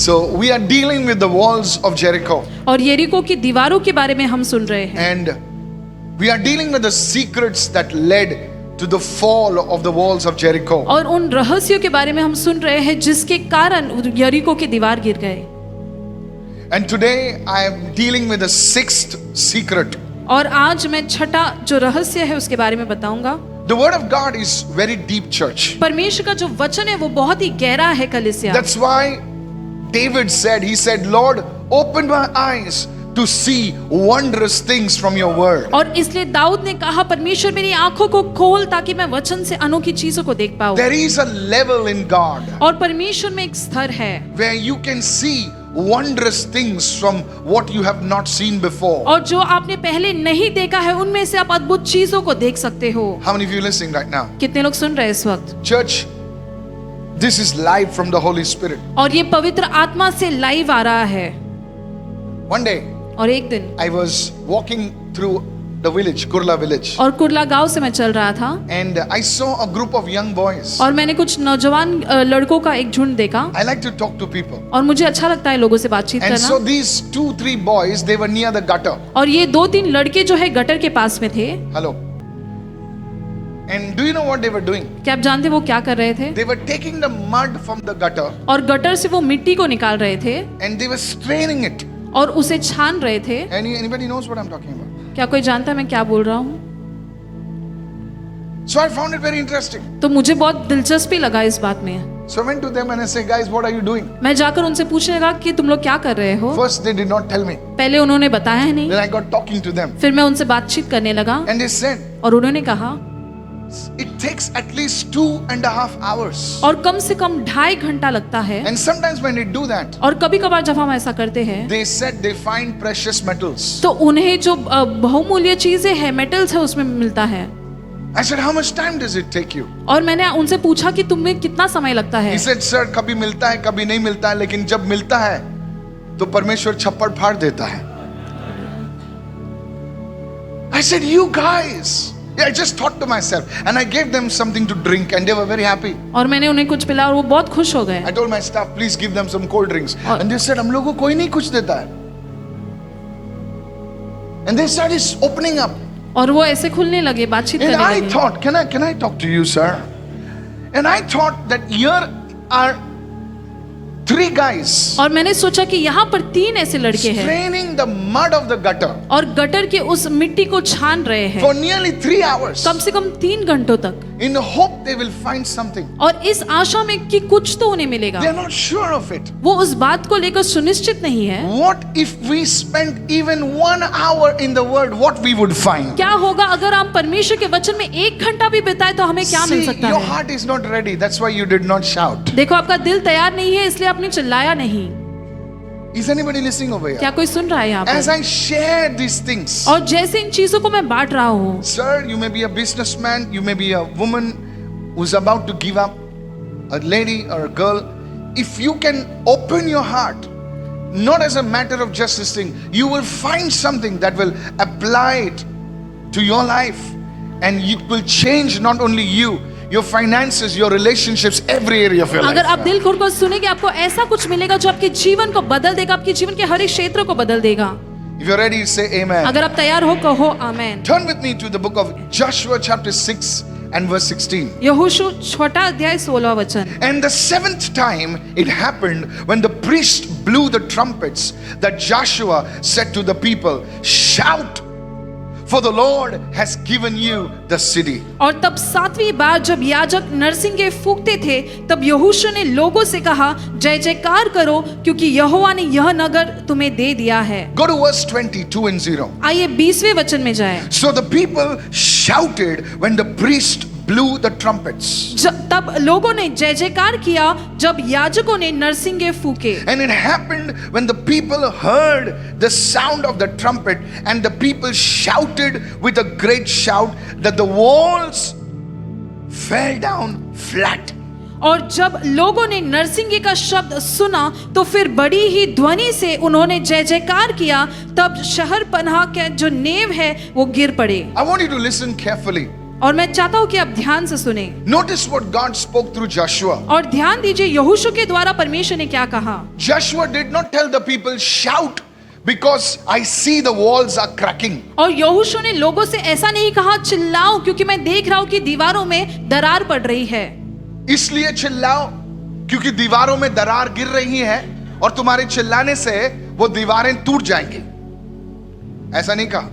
So we are dealing with the walls of Jericho. और यरीको की दीवारों के बारे में हम सुन रहे हैं। And we are dealing with the secrets that led to the fall of the walls of Jericho. और उन रहस्यों के बारे में हम सुन रहे हैं जिसके कारण यरीको की दीवार गिर गए। And today I am dealing with the sixth secret. और आज मैं छठा जो रहस्य है उसके बारे में बताऊंगा। The word of God is very deep, church. परमेश्वर का जो वचन है वो बहुत ही गहरा है कलीसिया। That's why David said, he said, Lord, open my eyes to see wondrous things from your word. और इसलिए दाऊद ने कहा, परमेश्वर मेरी आंखों को खोल ताकि मैं वचन से अनोखी चीजों को देख पाऊं। There is a level in God और परमेश्वर में एक स्तर है where you can see wondrous things from what you have not seen before. और जो आपने पहले नहीं देखा है उनमें से आप अद्भुत चीजों को देख सकते हो। How many of you listening right now? कितने लोग सुन रहे हैं इस वक्त? Church, this is live from the Holy Spirit. और ये पवित्र आत्मा से लाइव आ रहा है। One day, और एक दिन I was walking through the village, Kurla village, और कुर्ला गांव से मैं चल रहा था and I saw a group of young boys. और मैंने कुछ नौजवान लड़कों का एक झुंड देखा। I like to talk to people. और मुझे अच्छा लगता है लोगों से बातचीत And so करना। these 2-3 boys, they were near the gutter. और ये 2-3 लड़के जो है गटर के पास में थे। Hello. And do you know what they were doing? क्या आप जानते वो क्या कर रहे थे? They were taking the mud from the gutter और गटर से वो मिट्टी को निकाल रहे थे and they were straining it. और उसे छान रहे थे। Anybody knows what I'm talking about? क्या कोई जानता है मैं क्या बोल रहा हूँ? So I found it very interesting. तो मुझे बहुत दिलचस्पी लगा इस बात में। So I went to them and I said, guys, what are you doing? मैं जाकर उनसे पूछने लगा कि तुम लोग क्या कर रहे हो? First they did not tell me. पहले उन्होंने बताया नहीं। Then I got talking to them. फिर मैं उनसे बातचीत करने लगा And they said, और उन्होंने कहा it takes at least 2.5 hours. और कम से कम 2.5 घंटा लगता है। And sometimes when they do that, और कभी कभार जब हम ऐसा करते हैं they said they find precious metals. तो उन्हें जो बहुमूल्य चीजें हैं, मेटल्स है, उसमें मिलता है। I said, how much time does it take you? और मैंने उनसे पूछा कि तुम्हें कितना समय लगता है? He said, sir, कभी मिलता है, कभी नहीं मिलता है, लेकिन जब मिलता है तो परमेश्वर छप्पड़ फाड़ देता है। I said, you guys. Yeah, I just thought to myself and I gave them something to drink and they were very happy. और मैंने उन्हें कुछ पिलाया और वो बहुत खुश हो गए। I told my staff, please give them some cold drinks. And they said, हम लोगों को कोई नहीं कुछ देता है. And they started opening up. और वो ऐसे खुलने लगे, बातचीत And करने I लगे। thought, can I talk to you, sir? And I thought that here are 3 guys और मैंने सोचा कि यहाँ पर 3 ऐसे लड़के हैं straining the mud of the gutter और गटर के उस मिट्टी को छान रहे हैं for nearly 3 hours कम से कम 3 घंटों तक, in the hope they will find something. और इस आशा में कि कुछ तो उन्हें मिलेगा। They are not sure of it. वो उस बात को लेकर सुनिश्चित नहीं है। What if we spent even 1 hour in the word, what we would find? क्या होगा अगर हम परमेश्वर के वचन में 1 घंटा भी बिताए तो हमें क्या मिल See, सकता your है? heart is not ready. That's why you did not shout. देखो आपका दिल तैयार नहीं है इसलिए आपने चिल्लाया नहीं। Is anybody listening over here? क्या कोई सुन रहा है यहाँ As पर? I share these things, और जैसे इन चीजों को मैं बांट रहा हूँ, sir, you may be a businessman, you may be a woman who's about to give up, a lady or a girl. If you can open your heart, not as a matter of just this thing, you will find something that will apply it to your life, and it will change not only you, your finances, your relationships, every area of your life. अगर आप दिल खोल कर सुनेंगे आपको ऐसा कुछ मिलेगा जो आपके जीवन को बदल देगा, आपके जीवन के हर एक क्षेत्र को बदल देगा। If you're ready, say amen. अगर आप तैयार हो कहो आमेन। Turn with me to the book of Joshua chapter 6 and verse 16. यहोशू 6 अध्याय 16 वचन। And the 7th time it happened when the priest blew the trumpets that Joshua said to the people, shout, for the Lord has given you the city. और तब 7वीं बार जब याजक नरसिंगे फूंकते थे तब यहोशू ने लोगों से कहा, जय जयकार करो क्योंकि यहोवा ने यह नगर तुम्हें दे दिया है। Go to verse 22 and 0. आइए 20वें वचन में जाएं। So the people shouted when the priest blew the trumpets. तब लोगों ने जय जयकार किया जब याजकों ने नरसिंगे फूके। And it happened when the people heard the sound of the trumpet and the people shouted with a great shout that the walls fell down flat. और जब लोगों ने नरसिंगे का शब्द सुना तो फिर बड़ी ही ध्वनि से उन्होंने जय जयकार किया, तब शहर पनाह के जो नेव है वो गिर पड़े। I want you to listen carefully. और मैं चाहता हूँ कि आप ध्यान से सुने Notice what God spoke through Joshua. और ध्यान दीजिए यहोशू के द्वारा परमेश्वर ने क्या कहा। Joshua did not tell the people, shout because I see the walls are cracking. और यहोशू ने लोगों से ऐसा नहीं कहा चिल्लाओ क्योंकि मैं देख रहा हूँ कि दीवारों में दरार पड़ रही है। इसलिए चिल्लाओ क्योंकि दीवारों में दरार गिर रही है और तुम्हारे चिल्लाने से वो दीवारें टूट जाएंगी। ऐसा नहीं कहा।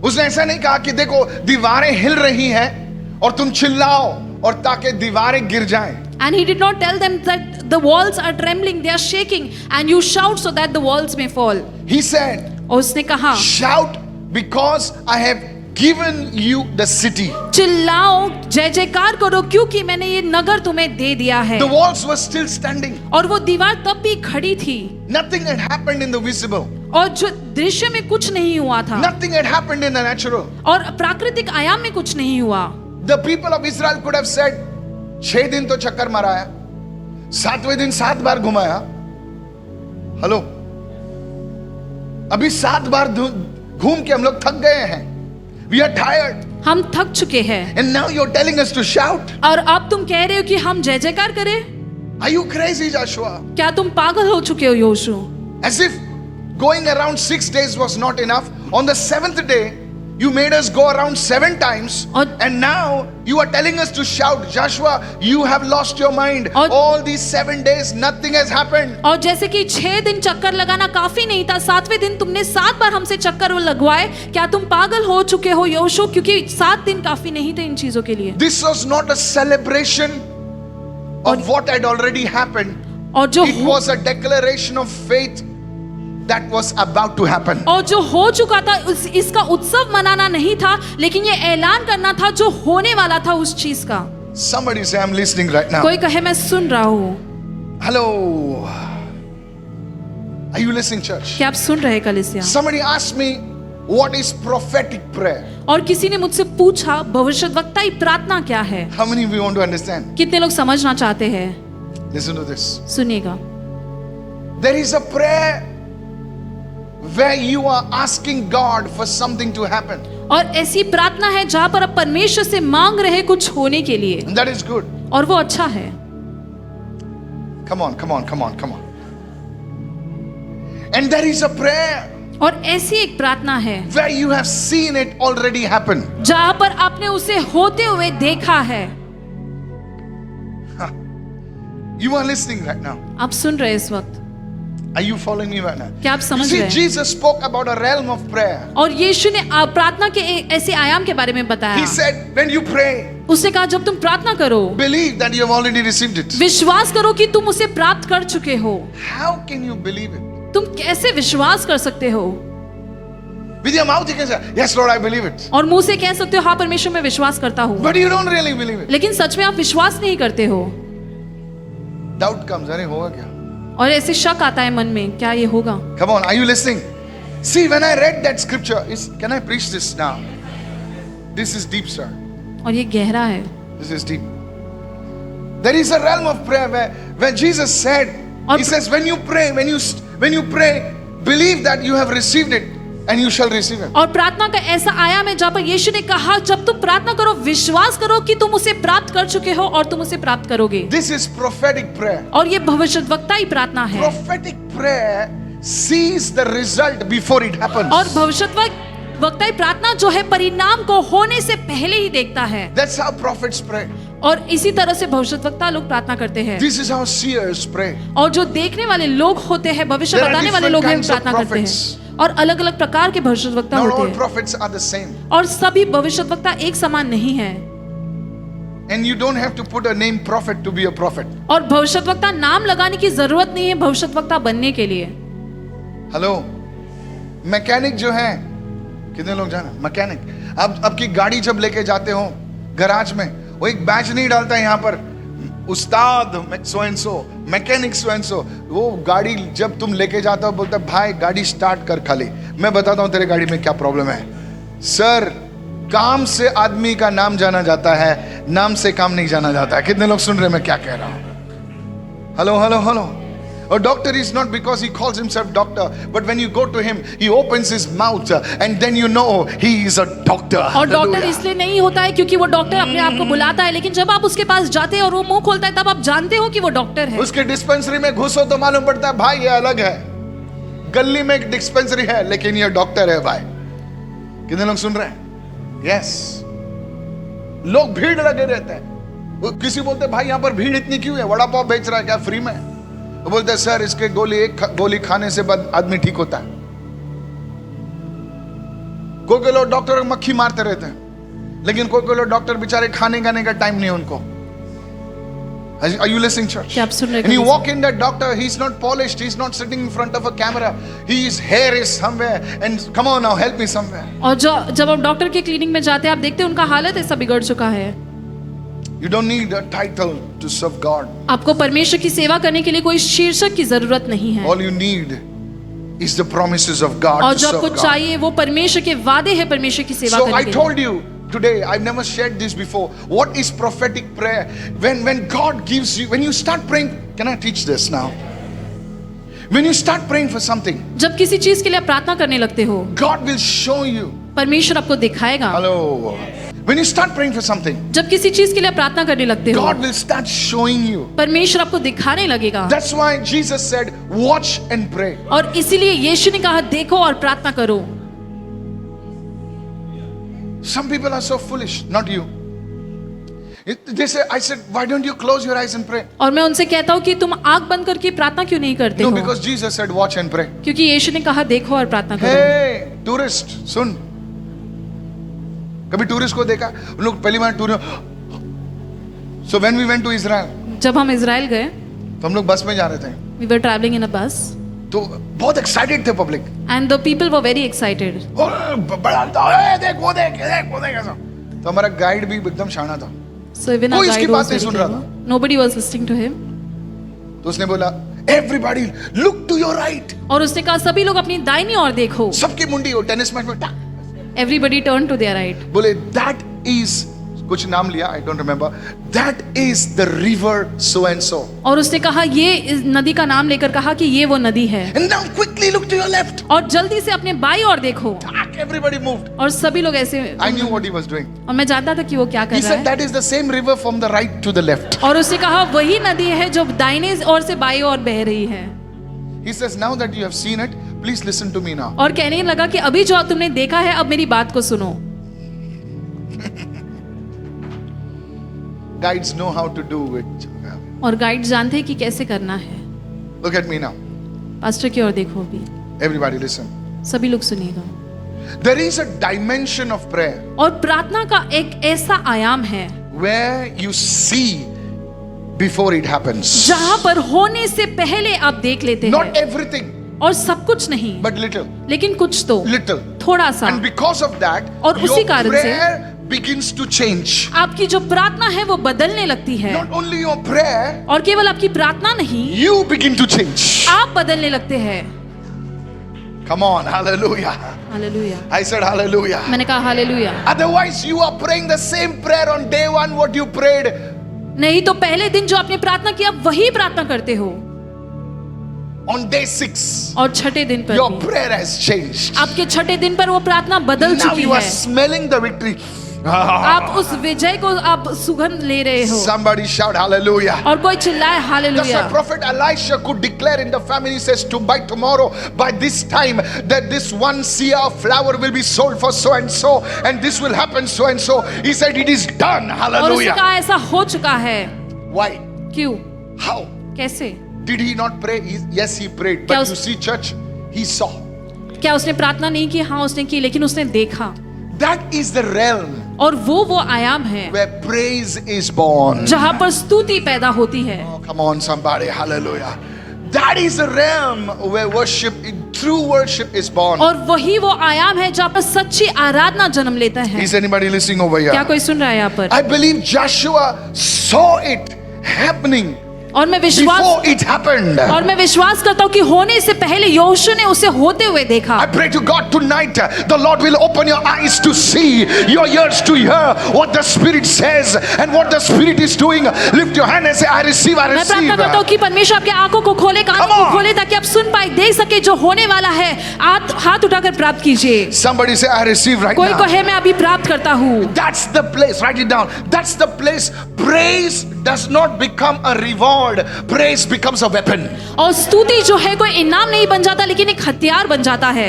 उसने ऐसा नहीं कहा कि देखो दीवारें हिल रही हैं और तुम चिल्लाओ और ताकि दीवारें गिर जाएं। And he did not tell them that the walls are trembling, they are shaking, and you shout so that the walls may fall. He said, और उसने कहा shout because I have given you the city. चिल्लाओ जय जयकार करो क्योंकि मैंने ये नगर तुम्हें दे दिया है। The walls were still standing. और वो दीवार तब भी खड़ी थी Nothing had happened in the visible. और जो दृश्य में कुछ नहीं हुआ था Nothing had happened in the natural. और प्राकृतिक आयाम में कुछ नहीं हुआ। The people of Israel could have said, 6 दिन तो चक्कर माराया, 7वें दिन 7 बार घुमाया। हेलो, अभी 7 बार घूम के हम लोग थक गए हैं। We are tired. हम थक चुके हैं And now you're telling us to shout. और अब तुम कह रहे हो कि हम जय जयकार करें। Are you crazy, Joshua? क्या तुम पागल हो चुके हो यहोशू? As if going around 6 days was not enough. On the 7th day, you made us go around 7 times. And now you are telling us to shout. Joshua, you have lost your mind. All these 7 days, nothing has happened. और जैसे कि 6 दिन चक्कर लगाना काफी नहीं था, 7वें दिन तुमने 7 बार हमसे चक्कर लगवाए। क्या तुम पागल हो चुके हो यहोशू? क्योंकि 7 दिन काफी नहीं थे इन चीजों के लिए। This was not a celebration of what had already happened. और जो It was a declaration of faith that was about to happen. और जो हो चुका था इसका उत्सव मनाना नहीं था, लेकिन ये ऐलान करना था जो होने वाला था उस चीज का। Somebody say, I'm listening right now. कोई कहे मैं सुन रहा हूँ। Hello. Are you listening, church? क्या आप सुन रहे हैं कलीसिया? Somebody asked me, what is prophetic prayer? और किसी ने मुझसे पूछा भविष्यद्वक्ताई प्रार्थना क्या है? How many of you want to understand? कितने लोग समझना चाहते हैं? Listen to this. सुनिएगा। There is a prayer where you are asking God for something to happen. और ऐसी प्रार्थना है जहां पर आप परमेश्वर से मांग रहे कुछ होने के लिए। And that is good. और वो अच्छा है। Come on, come on, come on, come on. And there is a prayer और ऐसी एक प्रार्थना है where you have seen it already happen. जहां पर आपने उसे होते हुए देखा है। You are listening right now. आप सुन रहे इस वक्त? Are you following me right now? क्या आप You समझ see, रहे हैं? Jesus spoke about a realm of prayer. और यीशु ने प्रार्थना के ऐसे आयाम के बारे में बताया। He said, when you pray, उसने कहा जब तुम प्रार्थना करो believe that you have already received it. विश्वास करो कि तुम उसे प्राप्त कर चुके हो। How can you believe it? तुम कैसे विश्वास कर सकते हो? With your mouth you can say, yes Lord, I believe it. और मुंह से कह सकते हो हाँ परमेश्वर मैं विश्वास करता हूँ, But you don't really believe it. लेकिन सच में आप विश्वास नहीं करते हो। Doubt comes, अरे होगा क्या? और ऐसे शक आता है मन में, क्या ये होगा? Come on, are you listening? See, when I read that scripture, can I preach this now? This is deep, sir. और ये गहरा है। This is deep. There is a realm of prayer where Jesus said, He says, when you pray, believe that you have received it and you shall receive it. और प्रार्थना का ऐसा आयाम है जहाँ पर यीशु ने कहा जब तुम प्रार्थना करो विश्वास करो कि तुम उसे प्राप्त कर चुके हो और तुम उसे प्राप्त करोगे। This is prophetic prayer. और ये भविष्यद्वक्ताई प्रार्थना है। Prophetic prayer sees the result before it happens. और भविष्यद्वक्ताई प्रार्थना जो है परिणाम को होने से पहले ही देखता है। That's how prophets pray. और इसी तरह से भविष्यद्वक्ता लोग प्रार्थना करते हैं। This is how seers pray. और जो देखने वाले लोग होते हैं, भविष्य बताने वाले लोग हैं, प्रार्थना करते हैं। और अलग अलग प्रकार के भविष्यद्वक्ता Not होते all हैं। prophets are the same. और सभी भविष्यद्वक्ता एक समान नहीं है। And you don't have to put a name prophet to be a prophet. और भविष्यद्वक्ता नाम लगाने की जरूरत नहीं है भविष्यद्वक्ता बनने के लिए। हेलो, मैकेनिक जो है, कितने लोग जाना मैकेनिक, अब की गाड़ी जब लेके जाते हो गराज में, वो एक बैच नहीं डालता है यहाँ पर उस्ताद so and so, mechanic so and so. वो गाड़ी जब तुम लेके जाता हो बोलता भाई गाड़ी स्टार्ट कर खाली, मैं बताता हूँ तेरे गाड़ी में क्या प्रॉब्लम है। सर, काम से आदमी का नाम जाना जाता है, नाम से काम नहीं जाना जाता है। कितने लोग सुन रहे हैं मैं क्या कह रहा हूँ? Hello hello hello. A doctor is not because he calls himself doctor, but when you go to him, he opens his mouth and then you know he is a doctor. और डॉक्टर Hallelujah. इसलिए नहीं होता है क्योंकि वो doctor अपने आप को बुलाता है, लेकिन जब आप उसके पास जाते हैं और वो मुंह खोलता है तब आप जानते हो कि वो डॉक्टर है। उसके डिस्पेंसरी में घुसो तो मालूम पड़ता है भाई ये अलग है। गली में एक डिस्पेंसरी है लेकिन ये डॉक्टर है भाई। कितने लोग सुन रहे हैं? यस। लोग भीड़ लगे रहते हैं। वो किसी बोलते भाई यहाँ पर भीड़ इतनी क्यों है? वड़ा पाव बेच रहा है क्या फ्री में? वो बोलते सर इसके एक गोली खाने से बाद आदमी ठीक होता है। कोई लोग डॉक्टर मक्खी मारते रहते हैं, लेकिन कोई लोग डॉक्टर बेचारे खाने खाने का टाइम नहीं उनको। Are you listening, church? क्या आप सुन रहे हैं? And you walk in that doctor, he's not polished, he's not sitting in front of a camera, his hair is somewhere, and come on now, help me somewhere. और जब आप doctor के clinic में जाते हैं, आप देखते हैं उनका हालत ऐसा बिगड़ चुका है। You don't need a title to serve God. आपको परमेश्वर की सेवा करने के लिए कोई शीर्षक की जरूरत नहीं है। All you need is the promises of God और to जो serve आपको God. चाहिए वो परमेश्वर के वादे हैं परमेश्वर की सेवा So करने I के लिए। told you today, I've never shared this before. What is prophetic prayer? When God gives you, when you start praying, can I teach this now? When you start praying for something, जब किसी चीज के लिए आप प्रार्थना करने लगते हो, God will show you. परमेश्वर आपको दिखाएगा। Hello. When you start praying for something, जब किसी चीज के लिए आप प्रार्थना करने लगते हो, God will start showing you. परमेश्वर आपको दिखाने लगेगा। That's why Jesus said, watch and pray. और इसीलिए यीशु ने कहा देखो और प्रार्थना करो। Some people are so foolish, not you. They say, I said, why don't you close your eyes and pray? और मैं उनसे कहता हूँ कि तुम आंख बंद करके प्रार्थना क्यों नहीं करते No, हो? because Jesus said, watch and pray. क्योंकि यीशु ने कहा देखो और प्रार्थना करो। Hey, tourist, सुन। कभी टूरिस्ट को देखा? उन लोग पहली बार tour. So when we went to Israel, जब हम इजराइल गए, तो हम लोग बस में जा रहे थे। we were traveling in a bus तो बहुत एक्साइटेड थे public. and the people were very excited. बड़ा देख वो देख ऐसा। तो हमारा गाइड भी एकदम शाना था। So even our कोई इसकी guide बात was नहीं very सुन रहा clever. Nobody was listening to him. तो उसने बोला, everybody look to your right. और उसने कहा सभी लोग अपनी दाहिनी ओर देखो। सबकी मुंडी हो टेनिस मैच में टक। Everybody turned to their right. बोले that is कुछ नाम लिया, I don't remember. That is the river so and so. और उसने कहा ये इस नदी का नाम लेकर कहा कि ये वो नदी है। And now quickly look to your left. और जल्दी से अपने बाईं ओर देखो। Tack, everybody moved. और सभी लोग ऐसे। I knew what he was doing. और मैं जानता था कि वो क्या He कर रहा said है। that is the same river from the right to the left. और उसने कहा वही नदी है जो दाहिने ओर से बाईं ओर बह रही है। He says now that you have seen it, please listen to me now. और कहने लगा कि अभी जो तुमने देखा है अब मेरी बात को सुनो। Guides know how to do it. और गाइड जानते हैं कि कैसे करना है। Look at me now. Pastor की ओर देखो अभी। Everybody listen. सभी लोग सुनिएगा। There is a dimension of prayer और प्रार्थना का एक ऐसा आयाम है where you see before it happens. जहां पर होने से पहले आप देख लेते Not हैं। everything, और सब कुछ नहीं, but little. लेकिन कुछ तो, Little. थोड़ा सा। And because of that, और your उसी कारण से prayer begins to change. आपकी जो प्रार्थना है वो बदलने लगती है। Not only your prayer, और केवल आपकी प्रार्थना नहीं, you begin to change. आप बदलने लगते हैं। Come on, hallelujah. Hallelujah. I said hallelujah. मैंने कहा hallelujah. Otherwise, you are praying the same prayer on day one what you prayed. नहीं तो पहले दिन जो आपने प्रार्थना किया वही प्रार्थना करते हो। On day 6, और छठे दिन पर your भी। prayer has changed. आपके छठे दिन पर वो प्रार्थना बदल Now चुकी you are है। smelling the victory. आप उस विजय को आप सुगंध ले रहे हो। Somebody shout hallelujah. और कोई चिल्लाए That's hallelujah. why Prophet Elisha could declare in the family, says to by tomorrow, by this time, that this 1 seah of flour will be sold for so and so, and this will happen so and so. He said it is done. और उसने Hallelujah. कहा ऐसा हो चुका है। Why? क्यों? How? कैसे? Did he not pray? Yes, he prayed. क्या But you उस- see, church, he saw. क्या उसने प्रार्थना नहीं की? हाँ उसने की, लेकिन उसने देखा। That is the realm और वो आयाम है where praise is born. जहां पर स्तुति पैदा होती है। Oh, come on, somebody. Hallelujah. That is the realm where worship, true worship is born. और वही वो आयाम है जहां पर सच्ची आराधना जन्म लेता है। Is anybody listening over क्या here? कोई सुन रहा है यहाँ पर? I believe Joshua saw it happening और मैं विश्वास before it happened. और मैं विश्वास करता हूँ कि होने से पहले यहोशू ने उसे होते हुए देखा। I pray to God tonight, the Lord will open your eyes to see, your ears to hear what the Spirit says and what the Spirit is doing. Lift your hand and say, I receive, I मैं प्रार्थना करता हूँ receive. कि परमेश्वर आपके आंखों को खोले, कानों Come को on. खोले, ताकि आप सुन पाए, देख सके जो होने वाला है। हाथ उठाकर प्राप्त कीजिए। Somebody say, I receive right कोई now. कहे मैं अभी प्राप्त करता हूँ। That's the place, write it down. That's the place. Praise does not become a reward, praise becomes a weapon. और स्तुति जो है कोई इनाम नहीं बन जाता, लेकिन एक हथियार बन जाता है।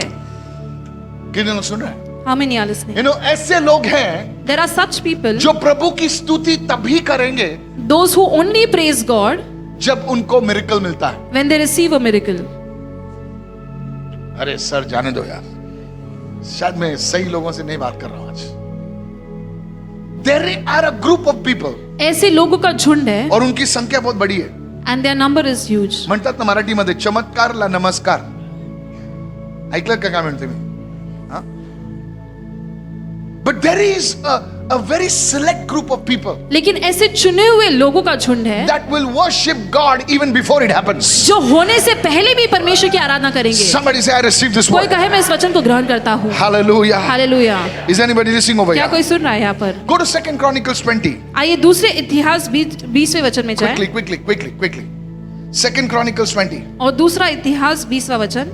कितने लोग सुन रहे हैं? How many are listening? You know, ऐसे लोग हैं There are such people, जो प्रभु की स्तुति तभी करेंगे those who only praise God जब उनको मिरेकल मिलता है। when they receive a miracle. अरे सर जाने दो यार, शायद मैं सही लोगों से नहीं बात कर रहा हूं आज। There are a group of people ऐसे लोगों का झुंड है और उनकी संख्या बहुत बड़ी है। and their number is huge. म्हणतात ना मराठीमध्ये चमत्कारला नमस्कार, ऐकलं का काय म्हणते मी? हा? But there is a very select group of people लेकिन ऐसे चुने हुए लोगों का झुंड है that will worship God even before it happens. जो होने से पहले भी परमेश्वर की आराधना करेंगे। Somebody say, I receive this कोई word. कहे मैं इस वचन को ग्रहण करता हूँ। Hallelujah. Hallelujah. Is anybody listening over क्या here? कोई सुन रहा है यहाँ पर? Go to 2 Chronicles 20. आइए दूसरे इतिहास 20वें वचन में जाएं। Quickly. 2 Chronicles 20. और दूसरा इतिहास 20वां वचन।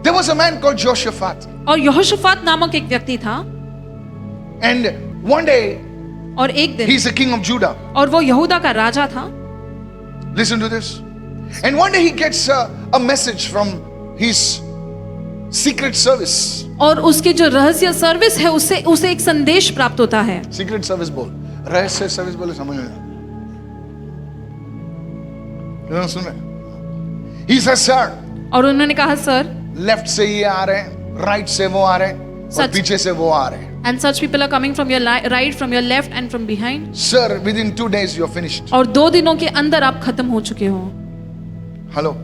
There was a man called Jehoshaphat. और यहोशाफात नामक एक व्यक्ति था, And one day, और एक दिन, he's the king of Judah. और वो यहूदा का राजा था। Listen to this. And one day he gets a message from his secret service. और उसके जो रहस्य सर्विस है उसे एक संदेश प्राप्त होता है। Secret service बोल, रहस्य सर्विस बोले समझ में आया? सुन रहे? He says, sir, और उन्होंने कहा, सर, लेफ्ट से ये आ रहे हैं, राइट से वो आ रहे हैं, और सच। पीछे से वो आ रहे हैं। and such people are coming from your right, from your left and from behind. Sir, within 2 days you're finished. और 2 दिनों के अंदर आप खत्म हो चुके हो। Hello.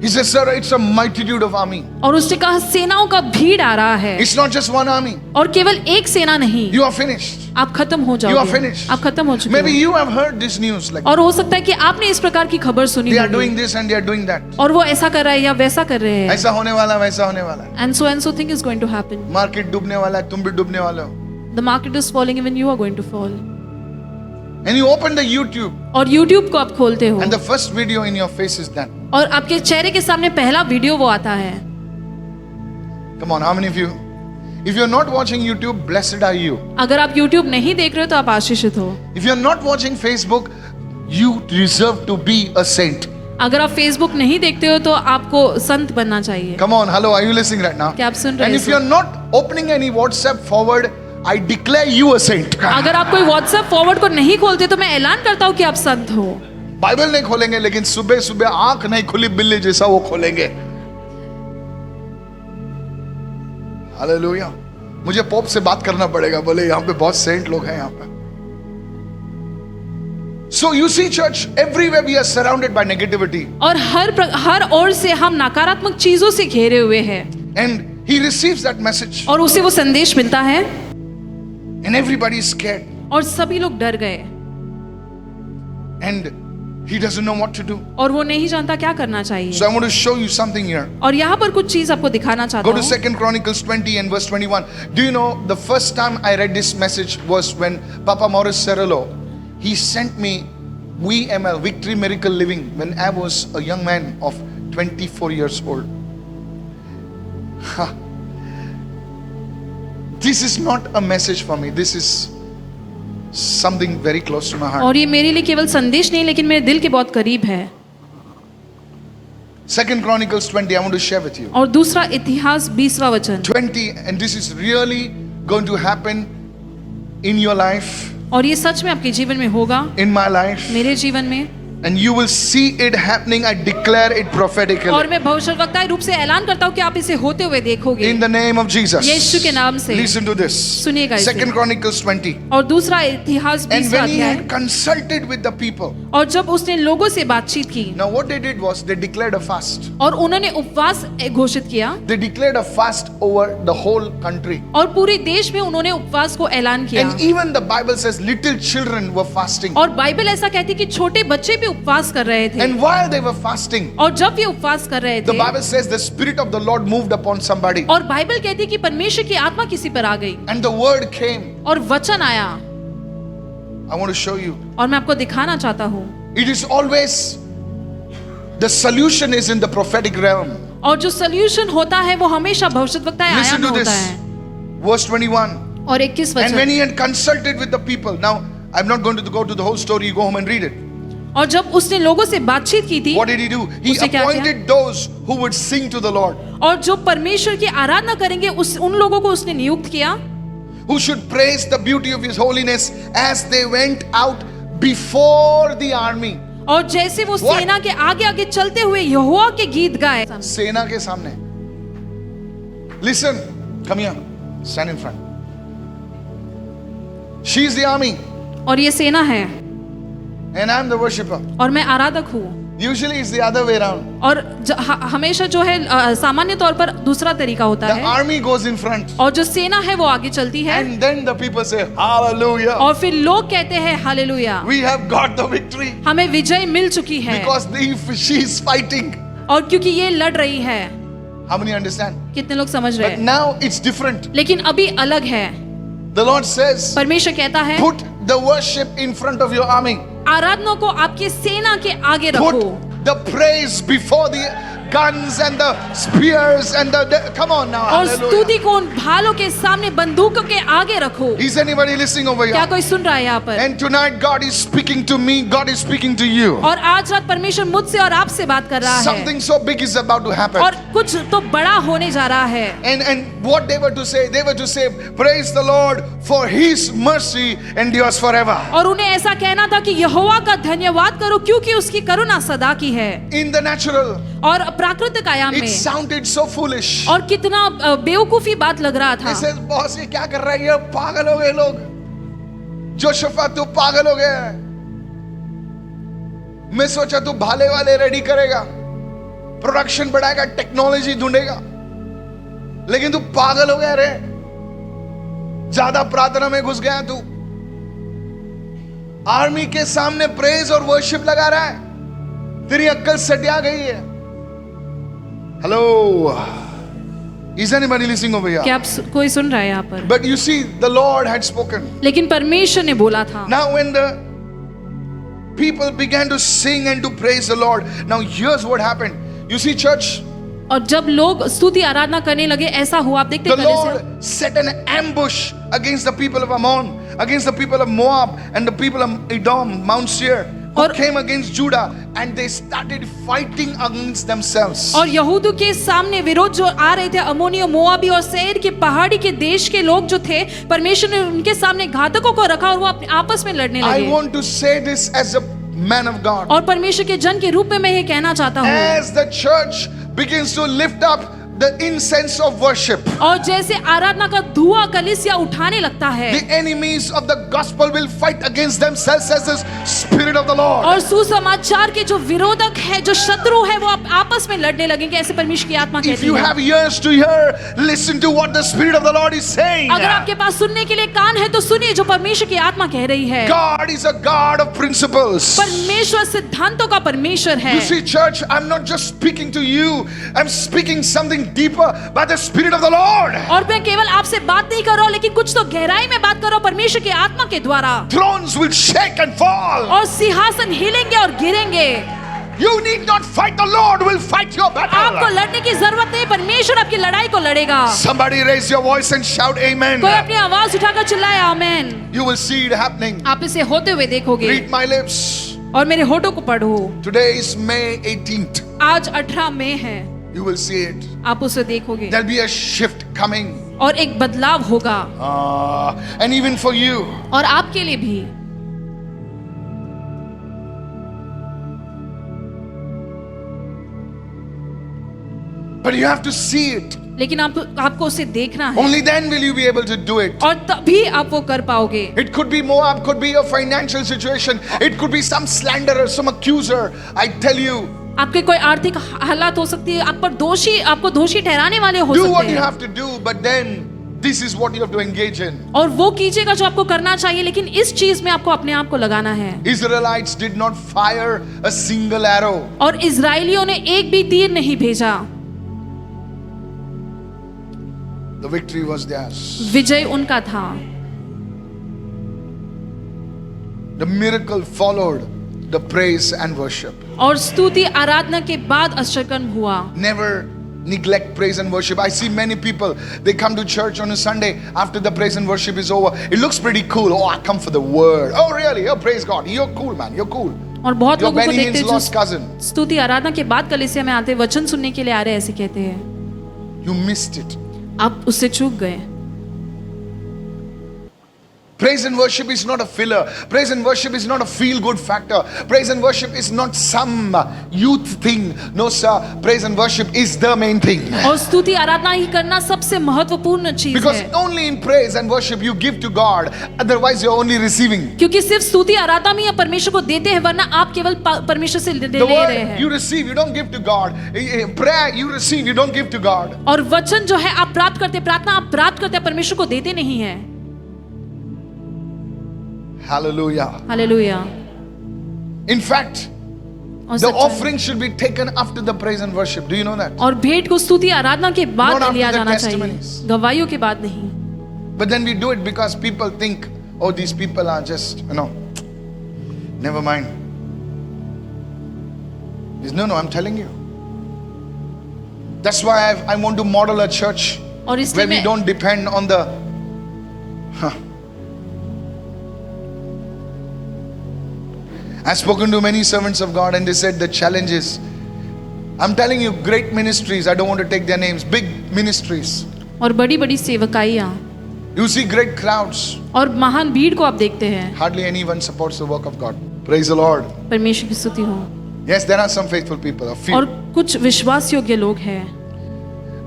He says, sir, it's a multitude of army. और उसने कहा, सेनाओं का भीड़ आ रहा है, It's not just one army. और केवल एक सेना नहीं, You are finished. आप खत्म हो You are जाओगे, finished. आप खत्म हो चुके Maybe हो। you have heard this news like और हो सकता है कि आपने इस प्रकार की खबर सुनी they are doing होगी, this and they are doing that. और वो ऐसा कर रहा है या वैसा कर रहे हैं, ऐसा होने वाला, वैसा होने वाला है। and so thing is going to happen. Market डूबने वाला है, तुम भी डूबने वाले हो। The market is falling, even you are going to fall. And you open the YouTube और YouTube को आप खोलते हो, and the first video in your face is done. और आपके चेहरे के सामने पहला वीडियो वो आता है। Come on, how many of you? If you're not watching YouTube, blessed are you. अगर आप YouTube नहीं देख रहे हो तो आप आशीषित हो। If you're not watching Facebook, you deserve to be a saint. अगर आप Facebook नहीं देखते हो तो आपको संत बनना चाहिए। Come on, hello, are you listening right now? क्या आप सुन रहे And हैं if इस you're not opening any WhatsApp forward, I declare you a saint. अगर आप कोई WhatsApp फॉरवर्ड को नहीं खोलते तो मैं ऐलान करता हूँ कि आप संत हो। बाइबल नहीं खोलेंगे, लेकिन सुबह सुबह आंख नहीं खुली बिल्ली जैसा वो खोलेंगे। हालेलुया। मुझे पोप से बात करना पड़ेगा, बोले यहाँ पे बहुत सेंट लोग हैं यहाँ पे। So you see, church, everywhere we are surrounded by negativity, और हर ओर से हम नकारात्मक चीजों से घेरे हुए हैं, and he receives that message, और उसे वो संदेश मिलता है, and everybody is scared, और सभी लोग डर गए, and he doesn't know what to do. और वो नहीं जानता क्या करना So चाहिए। I want to show you something here. और यहाँ पर कुछ चीज आपको दिखाना चाहता Go to हूँ। 2 Chronicles 20 and verse 21. Do you know the first time I read this message was when Papa Maurice Cerullo, he sent me VML, Victory Miracle Living, when I was a young man of 24 years old. Ha. This is not a message for me. This is something very close to my heart. और ये मेरे लिए केवल संदेश नहीं, लेकिन मेरे दिल के बहुत करीब है। 2 Chronicles 20, I want to share with you. और दूसरा इतिहास 20वां वचन, 20, and this is really going to happen in your life, और ये सच में आपके जीवन में होगा, in my life. मेरे जीवन में। And you will see it happening. I declare it और prophetically. मैं भविष्यवक्ता रूप से ऐलान करता हूँ कि आप इसे होते हुए देखोगे In the name of Jesus. यीशु के नाम से। Listen to this. सुनिएगा इसे। 2 Chronicles 20. और दूसरा इतिहास And 20 when he अध्याय। had consulted with the people. और जब उसने लोगों से बातचीत की Now what they did was they declared a fast. और उन्होंने उपवास घोषित किया They declared a fast over the whole country. और पूरे देश में उन्होंने उपवास को ऐलान किया। And even the Bible says little children were fasting. और बाइबल ऐसा कहती है कि छोटे बच्चे भी उपवास कर रहे थे। And while they were fasting, और जब वे उपवास कर रहे the थे Bible says the Spirit of the Lord moved upon somebody. और बाइबल कहती है कि परमेश्वर की आत्मा किसी पर आ गई And the word came. और वचन आया। I want to show you. और मैं आपको दिखाना चाहता हूँ It is always, the solution is in the prophetic realm. और जो सोल्यूशन होता है वो हमेशा भविष्यद्वक्ताएं आया Listen में to होता this. है। Verse 21. और 21 And when वचन। he had consulted with the people. Now, I'm not going to go to the whole story. You go home and read it. और जब उसने लोगों से बातचीत की थी What did he do? He उसने क्या किया? appointed those who would sing to the Lord, और जो परमेश्वर की आराधना करेंगे उन लोगों को उसने नियुक्त किया who should praise the beauty of his holiness as they went out before the army. और जैसे वो What? सेना के आगे आगे चलते हुए यहोवा के गीत गाए। सेना के सामने. Listen, come here, stand in front. She is the army, और ये सेना है and I'm the worshipper. और मैं आराधक हूँ। Usually it's the other way around. और हमेशा जो है सामान्य तौर पर दूसरा तरीका होता The है army goes in front, और जो सेना है वो आगे चलती है and then the people say, Hallelujah! और फिर लोग कहते हैं hallelujah, We have got the victory हमें विजय मिल चुकी है because she is fighting. और क्योंकि ये लड़ रही है। How many understand? कितने लोग समझ रहे But हैं? now it's different. लेकिन अभी अलग है। The Lord says, परमेश्वर कहता है put the worship in front of your army. आराधना को आपके सेना के आगे रखो Put the praise before the guns and the spears and the come on now. और Hallelujah. स्तुति को उन भालों के सामने बंदूकों के आगे रखो। Is anybody listening over क्या here? कोई सुन रहा है यहाँ पर? And tonight God is speaking to me, God is speaking to you. और आज रात परमेश्वर मुझसे और आपसे बात कर रहा है Something so big is about to happen. और कुछ तो बड़ा होने जा रहा है। And what they were to say, praise the Lord for his mercy endures forever. और उन्हें ऐसा कहना था कि यहोवा का धन्यवाद करो क्योंकि उसकी करुणा सदा की है। In the natural, और प्राकृतिक आयाम it में sounded so foolish. और कितना बेवकूफी बात लग रहा था। He says, बॉस ये क्या कर रहा है, ये पागल हो गए लोग, जोशफा तू पागल हो गया है। मैं सोचा तू भाले वाले रेडी करेगा, प्रोडक्शन बढ़ाएगा, टेक्नोलॉजी ढूंढेगा, लेकिन तू पागल हो गया रे, ज्यादा प्रार्थना में घुस गया तू, आर्मी के सामने प्रेज और वर्शिप लगा रहा है, तेरी अक्ल सटिया गई है। Hello, is anybody listening over here? क्या आप कोई सुन रहा है यहाँ पर? But you see, the Lord had spoken. लेकिन परमेश्वर ने बोला था। Now when the people began to sing and to praise the Lord, now here's what happened. You see, church, और जब लोग स्तुति आराधना करने लगे ऐसा हुआ, आप देखते the हैं पहले Lord set an ambush against the people of Ammon, against the people of Moab, and the people of Edom, Mount Seir, who और- came against Judah, and they started fighting against themselves. और यहूदियों के सामने विरोध जो आ रहे थे, अमोनियों, मोआबी और सैर के पहाड़ी के देश के लोग जो थे, परमेश्वर ने उनके सामने घातकों को रखा और वो अपने आपस में लड़ने I लगे। want to say this as a man of God. और परमेश्वर के जन के रूप में मैं ये कहना चाहता हूँ, As the church begins to lift up the incense of worship, और जैसे आराधना का धुआं कलीसिया उठाने लगता है, the enemies of the gospel will fight against themselves, says the Spirit of the Lord. और सुसमाचार के जो विरोधक है, जो शत्रु है, वो आपस में लड़ने लगेंगे, ऐसे परमेश्वर की आत्मा If कहती you है। have ears to hear, listen to what the Spirit of the Lord is saying. अगर आपके पास सुनने के लिए कान है तो सुनिए जो परमेश्वर की आत्मा कह रही है। God is a God of principles. परमेश्वर सिद्धांतों का परमेश्वर है। You see, church, I'm not just speaking to you, I'm speaking something deeper by the Spirit of the Lord. और मैं केवल आपसे बात नहीं कर रहा हूं, लेकिन कुछ तो गहराई में बात कर रहा हूं परमेश्वर की आत्मा के द्वारा। Thrones will shake and fall. और सिंहासन हिलेंगे और गिरेंगे। You need not fight, the Lord will fight your आपको battle. लड़ने की जरूरत नहीं, परमेश्वर आपकी लड़ाई को लड़ेगा। Somebody raise your voice and shout amen. कोई अपनी आवाज उठाकर चिल्लाए आमेन। You will see it happening. आप इसे होते हुए देखोगे। Read my lips. और मेरे होठों को पढ़ो। Today is May 18th. आज 18 मई है, You will see it. आप उसे देखोगे There'll be a shift coming. और एक बदलाव होगा, And even for you. और आपके लिए भी। But you have to see it. लेकिन आपको उसे देखना है, Only then will you be able to do it. और तभी आप वो कर पाओगे। It could be Moab, could be your financial situation. It could be some slanderer, some accuser. I tell you, आपके कोई आर्थिक हालात हो सकती है, आप पर आपको दोषी ठहराने वाले हो do सकते what you हैं, have to do, but then this is what you have to engage in. और वो कीजिएगा जो आपको करना चाहिए, लेकिन इस चीज में आपको अपने आप को लगाना है। Israelites did not fire a single arrow. और इजरायलियों ने एक भी तीर नहीं भेजा, The victory was theirs. विजय उनका था। The miracle followed the praise and worship. और स्तुति आराधना के बाद आश्चर्यकर्म हुआ। Never neglect praise and worship. I see many people, they come to church on a Sunday after the praise and worship is over. It looks pretty cool. Oh, I come for the word. Oh, really? Oh, praise God. You're cool, man. You're cool. और बहुत You're लोगों को Benny देखते Hinn's हैं lost cousin. जो स्तुति आराधना के बाद कलीसिया में आते हैं, वचन सुनने के लिए आ रहे हैं, ऐसे कहते हैं। You missed it. आप उससे चूक गए। Praise and worship is not a filler. Praise and worship is not a feel-good factor. Praise and worship is not some youth thing. No, sir. Praise and worship is the main thing. और स्तुति आराधना ही करना सबसे महत्वपूर्ण चीज Because है, only in praise and worship you give to God. Otherwise you're only receiving. क्योंकि सिर्फ स्तुति आराधना में या परमेश्वर को देते हैं, वरना आप केवल परमेश्वर से ले The रहे word हैं। you receive, you don't give to God. Prayer you receive, you don't give to God. और वचन जो है आप प्राप्त करते, प्रार्थना आप प्राप्त करते, परमेश्वर को देते नहीं है। Hallelujah. हालेलुया। In fact, और the सच्चाई- offering should be taken after the praise and worship. Do you know that? और भेंट को स्तुति आराधना के Not बाद after लिया the जाना testimonies. चाहिए, गवाहियों के बाद नहीं। But then we do it because people think, oh, these people are just, never mind. No, I'm telling you. That's why I want to model a church और इसलिए where we मैं don't depend on the. I've spoken to many servants of God and they said the challenge is, I'm telling you, great ministries, I don't want to take their names, big ministries. और बड़ी बड़ी सेवकाइयाँ You see great crowds, और महान भीड़ को आप देखते हैं, hardly anyone supports the work of God. Praise the Lord. परमेश्वर की स्तुति हो। Yes, there are some faithful people, a few. और कुछ विश्वास योग्य लोग हैं।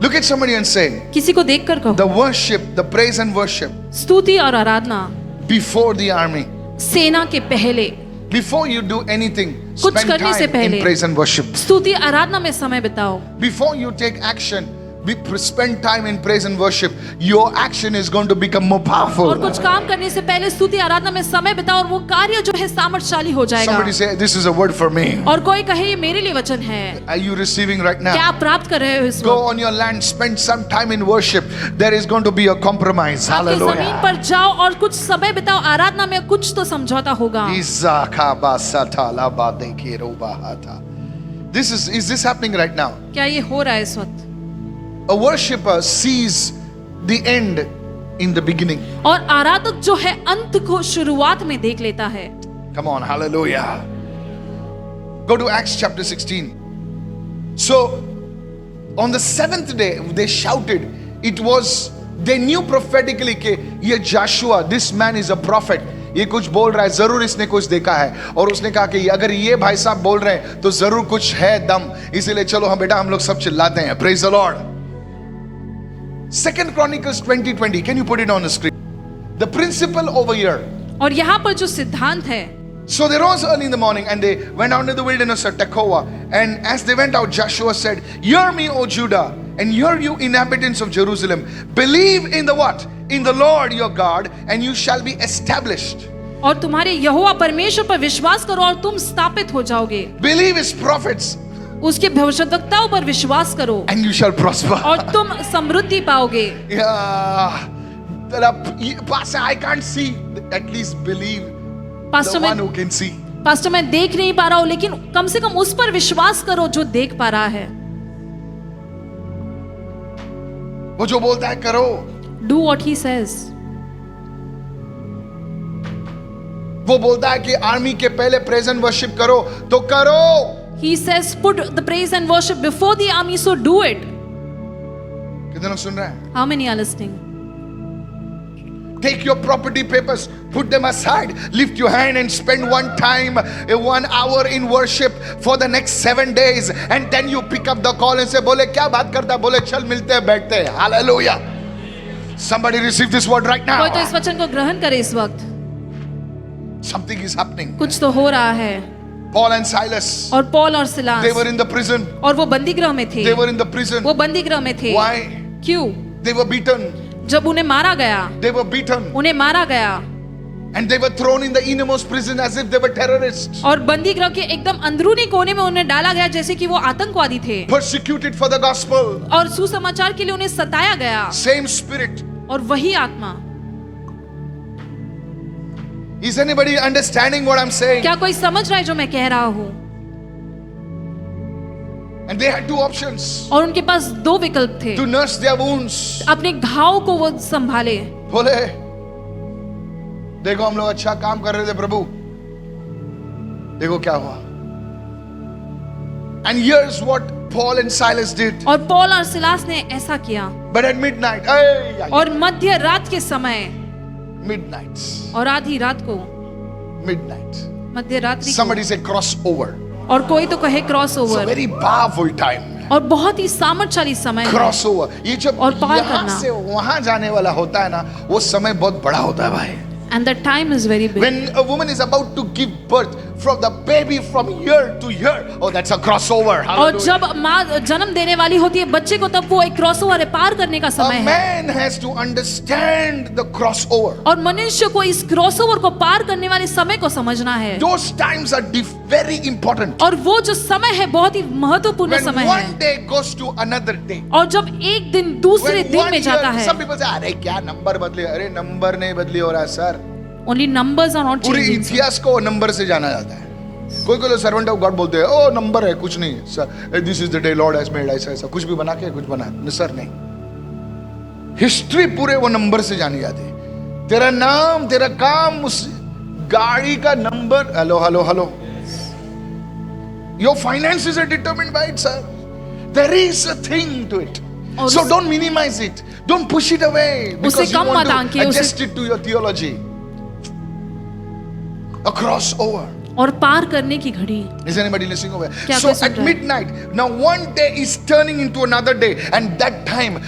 Look at somebody and say, किसी को देखकर कहो, the worship, the praise and worship स्तुति और आराधना before the army. सेना के पहले, Before you do anything, कुछ spend करने से time in पहले praise and worship. स्तुति आराधना में समय बिताओ। Before you take action, spend time in praise and worship. Your action is going to become more और powerful. कुछ काम करने से पहले स्तुति आराधना में समय बिताओ, और वो कार्य जो है सामर्थ्यशाली हो जाएगा। Somebody say, this is a word for me. और कोई कहे ये मेरे लिए वचन है। Are you receiving right क्या now? आप प्राप्त कर रहे हो इस Go वक्त? on your land, spend some time in worship. There is going to be a compromise. आपके जमीन Hallelujah. पर जाओ और कुछ समय बिताओ आराधना में, कुछ तो समझौता होगा। Is this happening right now? क्या ये हो रहा है इस वक्त? A worshipper sees the end in the beginning. और आराधक जो है अंत को शुरुआत में देख लेता है। Come on, hallelujah. Go to Acts chapter 16. So, on the seventh day, they shouted. They knew prophetically कि ये Joshua, this man is a prophet. ये कुछ बोल रहा है, जरूर इसने कुछ देखा है। और उसने कहा कि अगर ये भाई साहब बोल रहे हैं तो जरूर कुछ है दम, इसीलिए चलो बेटा हम लोग सब चिल्लाते हैं। Praise the Lord. Second Chronicles 20:20. Can you put it on the screen? The principle over here. और यहाँ पर जो सिद्धांत है, So they rose early in the morning and they went out into the wilderness of Tekoa. And as they went out, Joshua said, "Hear me, O Judah, and hear you inhabitants of Jerusalem. Believe in the what? In the Lord your God, and you shall be established." और तुम्हारे यहोवा परमेश्वर पर विश्वास करो और तुम स्थापित हो जाओगे। Believe his prophets, उसके भविष्यद्वक्ताओं पर विश्वास करो and you shall prosper. और तुम समृद्धि पाओगे। Yeah. Pastor, I can't see. At least believe pastor the one मैं who can see. पास्टर मैं देख नहीं पा रहा हूँ, लेकिन कम से कम उस पर विश्वास करो जो देख पा रहा है। वो जो बोलता है करो। Do what he says. वो बोलता है कि आर्मी के पहले प्रेज एंड वर्शिप करो तो करो। He says put the praise and worship before the army, so do it. कितने लोग सुन रहे हैं? How many are listening? Take your property papers, put them aside, lift your hand and spend 1 time, 1 hour in worship for the next 7 days, and then you pick up the call and say, बोले क्या बात करता है? बोले चल मिलते हैं बैठते हैं. Hallelujah. Somebody receive this word right कोई तो now. इस वचन को ग्रहण करे इस वक्त. Something is happening. कुछ तो हो रहा है. Paul and Silas, और पौल और Silas, they were in the prison. और वो बंदी गृह में थे. They were in the prison. वो बंदी गृह में थे. Why? क्यों? They were beaten. जब उन्हें मारा गया, They were beaten. उन्हें मारा गया, And they were thrown in the innermost prison as if they were terrorists. और बंदी गृह के एकदम अंदरूनी कोने में उन्हें डाला गया जैसे कि वो आतंकवादी थे. Persecuted for the gospel. और सुसमाचार के लिए उन्हें सताया गया. Same spirit. और वही आत्मा. Is anybody understanding what I'm saying? क्या कोई समझ रहा है जो मैं कह रहा हूँ? And they had 2 options. और उनके पास 2 विकल्प थे. To nurse their wounds. अपने घाव को वो संभाले. बोले देखो हम लोग अच्छा काम कर रहे थे प्रभु, देखो क्या हुआ. And here's what Paul and Silas did. और पौल और सिलास ने ऐसा किया. But at midnight, और मध्य रात के समय, midnight, और आधी रात को, midnight. मध्य रात्रि को, Somebody say crossover. और कोई तो कहे cross It's a over. very powerful time. और बहुत ही सामर्थ्यशाली समय है. Crossover. ये जब और पार यहाँ करना. से वहां जाने वाला होता है ना, वो समय बहुत बड़ा होता है भाई. And the time is very big. When a woman is about to give birth, from the baby from year to year, oh that's a crossover. और Hallelujah. जब माँ जन्म देने वाली होती है बच्चे को, तब वो एक क्रॉस ओवर पार करने का समय A है. man has to understand the crossover. और मनुष्य को इस क्रॉस ओवर को पार करने वाले समय को समझना है. Those times are very important. और वो जो समय है बहुत ही महत्वपूर्ण When समय one है. day goes to another day. और जब एक दिन दूसरे When दिन one में जाता year, है. some people say, अरे क्या नंबर बदले? अरे नंबर नहीं बदली हो रहा है sir. Only numbers are not पूरी changing. इतिहास को नंबर से जाना जाता है. कोई कोई सर्वेंट ऑफ गॉड बोलते हैं ओ नंबर है कुछ नहीं sir, this is the day Lord has made, ऐसा ऐसा कुछ भी बना के कुछ बना सर नहीं. हिस्ट्री पूरे वो नंबर से जानी जाती है. तेरा नाम तेरा काम उस गाड़ी का number. Hello hello hello. Your finances are determined by it sir. There is a thing to it. So don't minimize it. Don't push it away because you want to adjust it to your theology. A crossover. और पार करने की घड़ी. Is anybody listening over? क्या So कोई सुन at रहा है? midnight, now one day is turning into another day, and that time,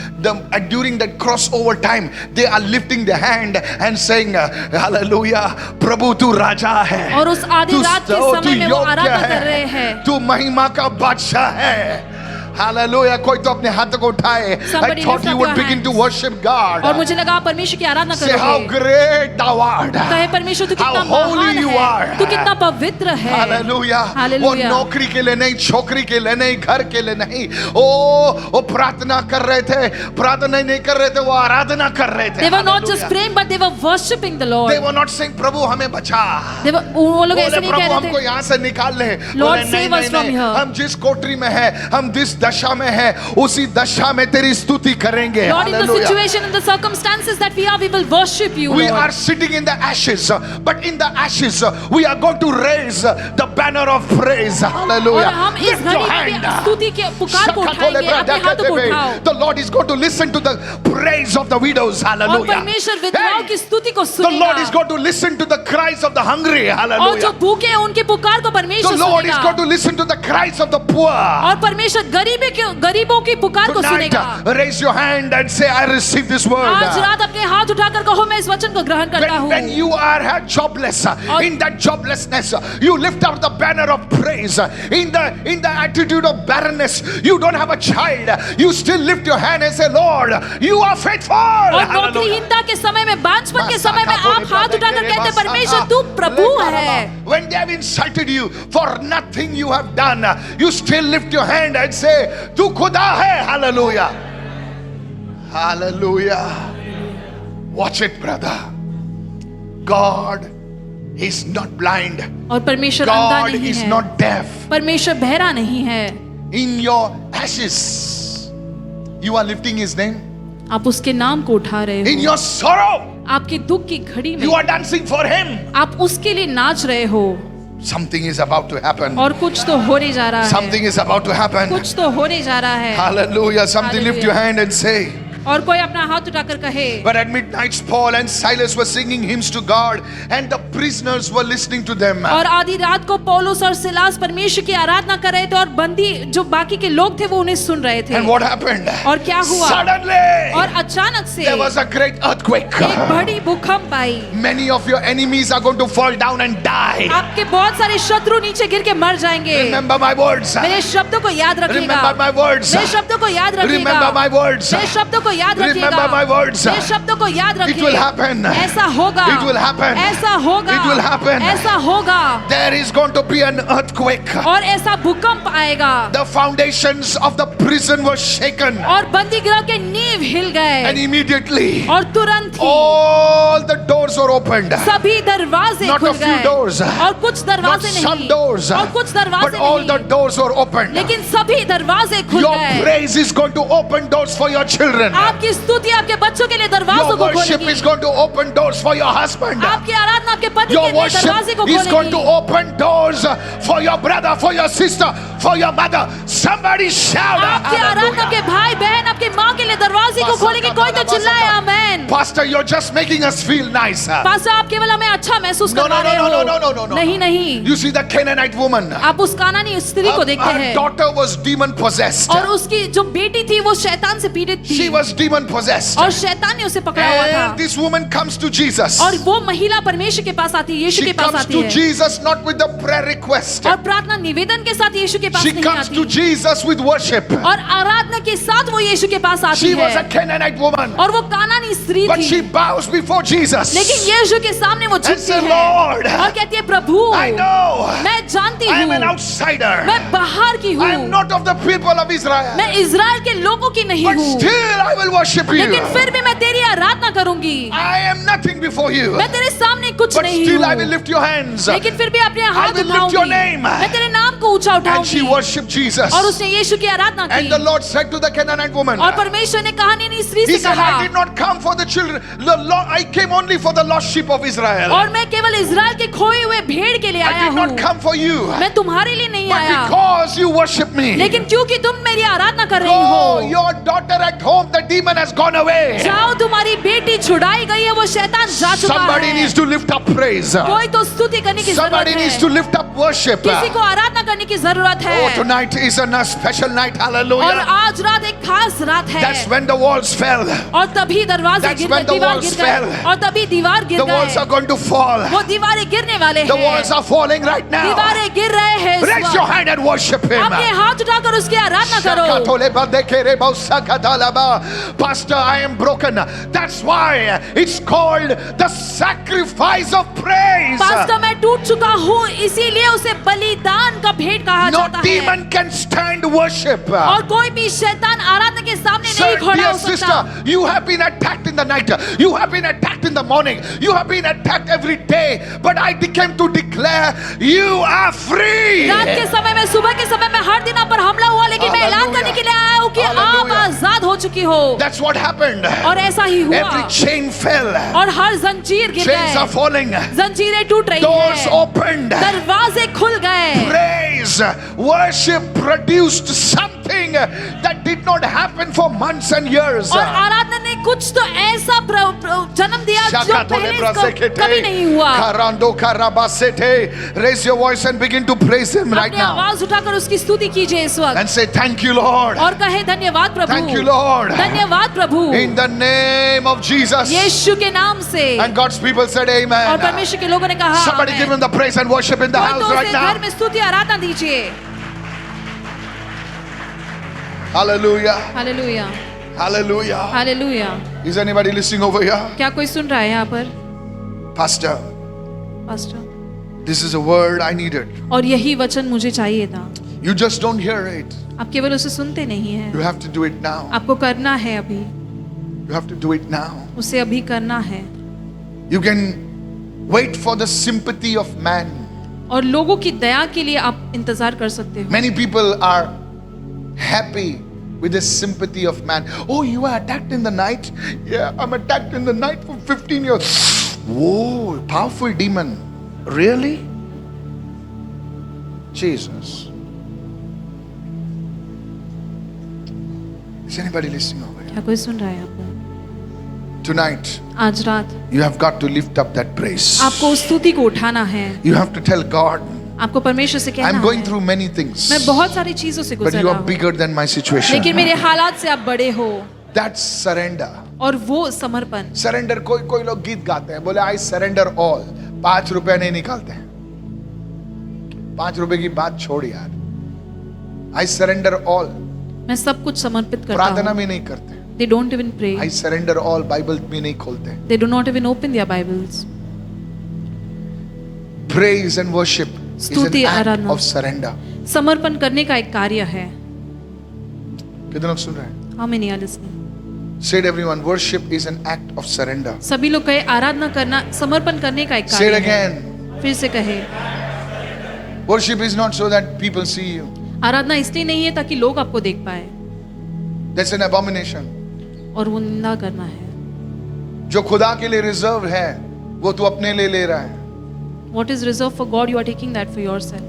during that crossover time, they are lifting their hand and saying, Hallelujah, Prabhu तू राजा है. और उस आधी रात के समय में वो आराधना कर रहे हैं. तू महिमा का बादशाह है. Hallelujah. कोई तो अपने हाथों को उठाए. I Somebody thought lift you up would your begin to hands. worship God. और मुझे लगा परमेश्वर की आराधना Say how करोगे. great thou art. कहे परमेश्वर तू How कितना holy महान you है, are. तू कितना पवित्र है. Hallelujah. वो Hallelujah. नौकरी के लिए नहीं, छोकरी के लिए नहीं, घर के लिए नहीं. वो प्रार्थना कर रहे थे. प्रार्थना नहीं कर रहे थे, वो आराधना कर रहे थे. They were not just Hallelujah. praying, but they were worshiping the Lord. They were not saying प्रभु हमें बचा. वो लोग ऐसे बोले नहीं प्रभु कह रहे हमको थे. यहाँ से निकाल ले. Lord, बोले, save नहीं, us from नहीं, here. हम जिस कोठरी में है, हम जिस दशा में है, उसी दशा में तेरी स्तुति करेंगे. Lord, in the Hallelujah. situation, in the circumstances that we are, we will worship you, We Lord. are sitting in the ashes, but in the ashes we are going to raise the banner of praise. Hallelujah. और हम इस Lift your घड़ी में hand. भी स्तुति के पुकार को उठाएंगे. अपने हाथों को उठाओ. The Lord is going to listen to the praise of the widows. और Hallelujah. परमेश्वर विधवाओं की स्तुति को The Lord is सुनेगा. going to listen to the cries of the hungry. और जो Hallelujah. भूखे हैं उनके पुकार को The परमेश्वर Lord is going to सुनेगा. listen to the cries of the poor. और परमेश्वर गरीबों की पुकार को Tonight, सुनेगा. raise your hand and say, I receive this word. आज रात अपने हाथ उठाकर कहो मैं इस वचन को ग्रहण करता हूँ. When you are jobless, in that joblessness, you lift up the banner of praise. In the attitude of barrenness, you don't have a child, you still lift your hand and say, Lord, you are faithful. और नौकरीहीनता के समय में, बांझपन के समय में आप हाथ उठाकर कहते हैं परमेश्वर तू प्रभु है. When they have insulted you for nothing you have done, you still lift your hand and say, तू खुदा है. Hallelujah. Hallelujah. Watch it, brother. God is not blind. और परमेश्वर अंधा God नहीं is है. not deaf. परमेश्वर बहरा नहीं है. In your ashes, you are lifting His name. आप उसके नाम को उठा रहे In हो. your sorrow, आपके दुख की घड़ी you में are dancing for Him. आप उसके लिए नाच रहे हो. Something is about to happen. और कुछ तो होने जा रहा है. Something is about to happen. कुछ तो होने जा रहा है. Hallelujah. Something, lift your hand and say, और कोई अपना हाथ उठाकर कहे। But at midnight, Paul and Silas were singing hymns to God, and the prisoners were listening to them. और आधी रात को पौलुस और सिलास परमेश्वर की आराधना कर रहे थे और बंदी जो बाकी के लोग थे वो उन्हें सुन रहे थे। And what happened? और क्या हुआ? Suddenly, और अचानक से there was a great earthquake. एक बड़ी भूकंप आई। Many of your enemies are going to fall down and die. आपके बहुत सारे शत्रु नीचे गिर के मर जाएंगे। Remember my words. मेरे शब्दों को याद रखिएगा। Remember my words. मेरे शब्दों को याद रखिएगा। Remember my words. मेरे शब्दों को याद रखिएगा। Remember my words. मेरे शब्दों को याद It will रखिए। happen. ऐसा होगा। It will happen. ऐसा होगा। It will happen. ऐसा होगा। There is going to be an earthquake. और ऐसा भूकंप आएगा। The foundations of the prison were shaken. और बंदी गृह के नींव हिल And गए। immediately, और तुरंत ही all the doors were opened. सभी दरवाजे Not खुल a few गए। doors. और कुछ Not दरवाजे some नहीं। doors. और कुछ दरवाजे But all the नहीं। doors were opened. लेकिन सभी दरवाजे खुल Your गए। praise is going to open doors for your children. आपकी स्तुति आपके बच्चों के लिए दरवाजों Your को worship खोलेगी। is going to open doors for your husband. आपकी आराधना आपके पति Your के लिए दरवाजे worship को is going to खोलेगी। open doors for your brother, for your sister, for your mother. Somebody shout आपकी आराधना आपके hallelujah. भाई बहन आपके माँ के लिए दरवाजे को खोलेगी। कोई तो चिल्लाए आमेन। Pastor, you're just making us feel nice. Pastor आप केवल हमें अच्छा महसूस No, करवा no, रहे no, no, no, no, हो। no. नहीं नहीं, You see the Canaanite woman. आप उस कानानी स्त्री को देखते Her हैं daughter was demon possessed. और उसकी जो बेटी थी वो शैतान से पीड़ित थी She was demon possessed. और शैतान ने उसे पकड़ा हुआ And था। this woman comes to Jesus. और वो महिला परमेश्वर के पास आती है, यीशु She के पास comes आती to है Jesus not with the prayer request. और प्रार्थना निवेदन के साथ यीशु के पास She नहीं comes to आती Jesus with worship. और आराधना के साथ वो यीशु के पास आती She was a है Canaanite woman. और वो कानानी स्त्री But she थी bows before Jesus. लेकिन यीशु के सामने वो And झुकती say, है Lord, और कहती है प्रभु I know मैं जानती I am an हूँ outsider. मैं बाहर की I am हूँ, not of the people of Israel. मैं इज़राइल के लोगों की नहीं But हूँ, still I will worship you. लेकिन फिर भी मैं तेरी आराधना करूंगी। I am nothing before you. मैं तेरे सामने कुछ But नहीं still I will हूँ, lift your hands. लेकिन फिर भी अपने हाथ will lift your उठाऊंगी। name. मैं तेरे नाम को ऊंचा And she उठाऊंगी। worshipped Jesus. और उसने यीशु की आराधना And the की Lord said to the Canaanite woman, और परमेश्वर ने कहानी स्त्री He से said, कहा I did not come for the children. I came only for the lost sheep of Israel. और मैं केवल इज़राइल के खोए हुए भेड़ के लिए I आया did not हूँ, come for you. मैं तुम्हारे लिए नहीं But आया, because you worship me. लेकिन क्योंकि तुम मेरी आराधना कर रही Oh, हो। your daughter at home, the demon has gone away. जाओ तुम्हारी बेटी छुड़ाई गई है, वो शैतान जा चुका Somebody है। needs to lift up praise. कोई तो स्तुति करने की जरूरत Somebody needs to है, lift up worship. किसी को आराधना करने की जरूरत Oh, है। tonight is a special night. और Hallelujah. आज रात एक खास रात है That's when the walls fell. और तभी दरवाजे That's गिर when गए, the दीवार walls गिर गए fell. और तभी दीवार गिर The walls are गए। going to fall. वो दीवारें गिरने वाले The walls हैं, are falling right now. दीवारें गिर रहे हैं इस Raise your वक्त। hand and worship Him. अपने हाथ उठाकर उसकी आराधना करो। Pastor, I am broken. That's why it's called the sacrifice of praise. Pastor मैं टूट चुका हूँ, इसीलिए उसे बलिदान का भेंट कहा No जाता है demon can stand worship. और कोई भी शैतान आराधना के सामने Sir, नहीं खड़ा dear हो सकता। sister, you have been attacked in the night. You have been attacked in the morning. You have been attacked every day. But I came to declare you are free. रात के समय में, सुबह के समय में हर दिन आप पर हमला हुआ, लेकिन मैं ऐलान Hallelujah. करने के लिए आया हूँ कि आप Hallelujah. आजाद हो चुकी हो। That's what happened. और ऐसा ही हुआ Every chain fell. और हर जंजीर गिर Chains are गए, falling. जंजीरें टूट रही Doors हैं, opened. दरवाजे खुल गए। Praise, worship produced something that did not happen for months and years. और आराधना ने कुछ तो ऐसा जन्म दिया जो पहले कभी नहीं हुआ। Raise your voice and begin to praise Him right अपनी now आवाज उठाकर उसकी स्तुति कीजिए इस वक्त and say thank you Lord. और कहे धन्यवाद प्रभु, Thank you Lord. धन्यवाद प्रभु, In the name of Jesus. यीशु के नाम से। And God's people said और amen. परमेश्वर के लोगों ने कहा Somebody give Him the praise and worship in the कोई house तो right उसे घर now. में स्तुति आराधना दीजिए। Hallelujah. Hallelujah, Hallelujah. Hallelujah. Is anybody listening over here? क्या कोई सुन रहा है यहाँ पर? Pastor, pastor, this is a word I needed. और यही वचन मुझे चाहिए था। You just don't hear it. आप केवल उसे सुनते नहीं You हैं, have to do it now. आपको करना है अभी, You have to do it now. उसे अभी करना है। You can wait for the sympathy of man. और लोगों की दया के लिए आप इंतजार कर सकते हो। Many people are happy with the sympathy of man. Oh, you were attacked in the night? Yeah, I'm attacked in the night for 15 years. Whoa, powerful demon. Really? Jesus. Is anybody listening over here? क्या कोई सुन रहा है यहाँ पर? Tonight, आज रात you have got to lift up that praise. आपको उस स्तुति को उठाना है। You have to tell God, आपको परमेश्वर से कहना I'm going है, through many things, मैं बहुत सारी चीजों से but गुजर you रहा are हूँ, bigger than my situation. लेकिन मेरे हालात से आप बड़े हो। That's surrender. और वो समर्पण। Surrender, कोई लोग गीत गाते हैं, बोले I surrender all. 5 रुपए नहीं निकालते हैं। 5 रुपए की बात छोड़ यार। I surrender all. मैं सब कुछ समर्पित करता प्रार्थना हूँ। भी नहीं करते। They don't even pray. I surrender all. Bible भी नहीं खोलते। They do not even open their Bibles. Praise and worship is an स्तुति act आराधना। of surrender. समर्पण करने का एक कार्य है। कितने लोग सुन रहे हैं? How many are listening? Said everyone, worship is an act of surrender. सभी लोग कहे आराधना करना समर्पण करने का एक Say कार्य it है। again. फिर से कहे Worship is not so that people see you. आराधना इसलिए नहीं है ताकि लोग आपको देख पाए, That's an abomination. और वो निंदा करना है। जो खुदा के लिए रिजर्व है, वो तू अपने लिए ले रहा है। What is reserved for God, you are taking that for yourself.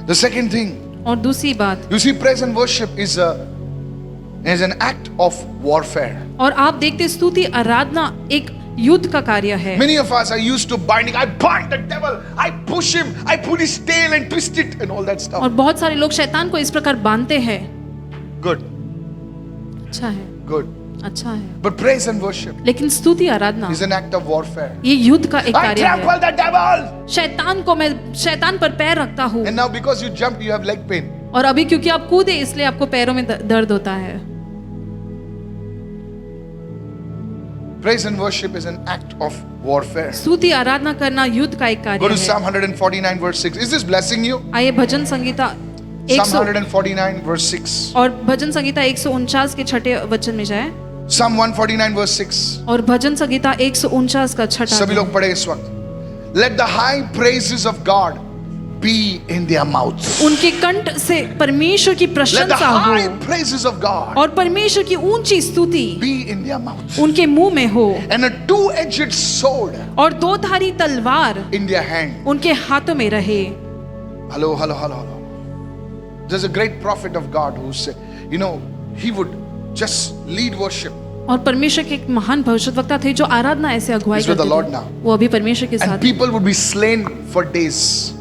The second thing, और दूसरी बात, you see, praise and worship is an act of warfare. और आप देखते स्तुति आराधना एक युद्ध का कार्य है। Many of us are used to binding. I bind the devil. I push him. I pull his tail and twist it and all that और stuff. बहुत सारे लोग शैतान को इस प्रकार बांधते हैं। Good, अच्छा है, good. अच्छा है, But praise and worship लेकिन स्तुति आराधना is an act of warfare. ये युद्ध का एक I कार्य है। trample the devil. शैतान पर पैर रखता हूँ, And now because you jumped, you have leg pain. और अभी क्योंकि आप कूदे इसलिए आपको पैरों में दर्द होता है। Praise and worship is an act of warfare. स्तुति आराधना करना युद्ध का एक Go कार्य to है। Psalm 149 verse 6. Is this blessing you? आइए भजन संगीता Psalm 100 149 verse 6. और भजन संगीता 149 के छठे वचन में जाए, Psalm 149 verse 6. और भजन संगीता 149 का छठा सभी लोग पढ़े इस वक्त. Let the high praises of God be in their mouths. उनके कंठ से परमेश्वर की Let the प्रशंसा high हो, praises of God और परमेश्वर की ऊंची स्तुति be in their mouths. उनके मुंह में हो, And a two-edged sword और दो धारी तलवार in their hand. उनके हाथों में रहे। Hello, hello, hello, hello. There's a great prophet of God who said, you know, he would just lead worship. और परमेश्वर के एक महान भविष्यवक्ता थे जो आराधना ऐसे अगुवाई He's with the करते Lord थे। now. वो अभी परमेश्वर के साथ And people would be slain for days.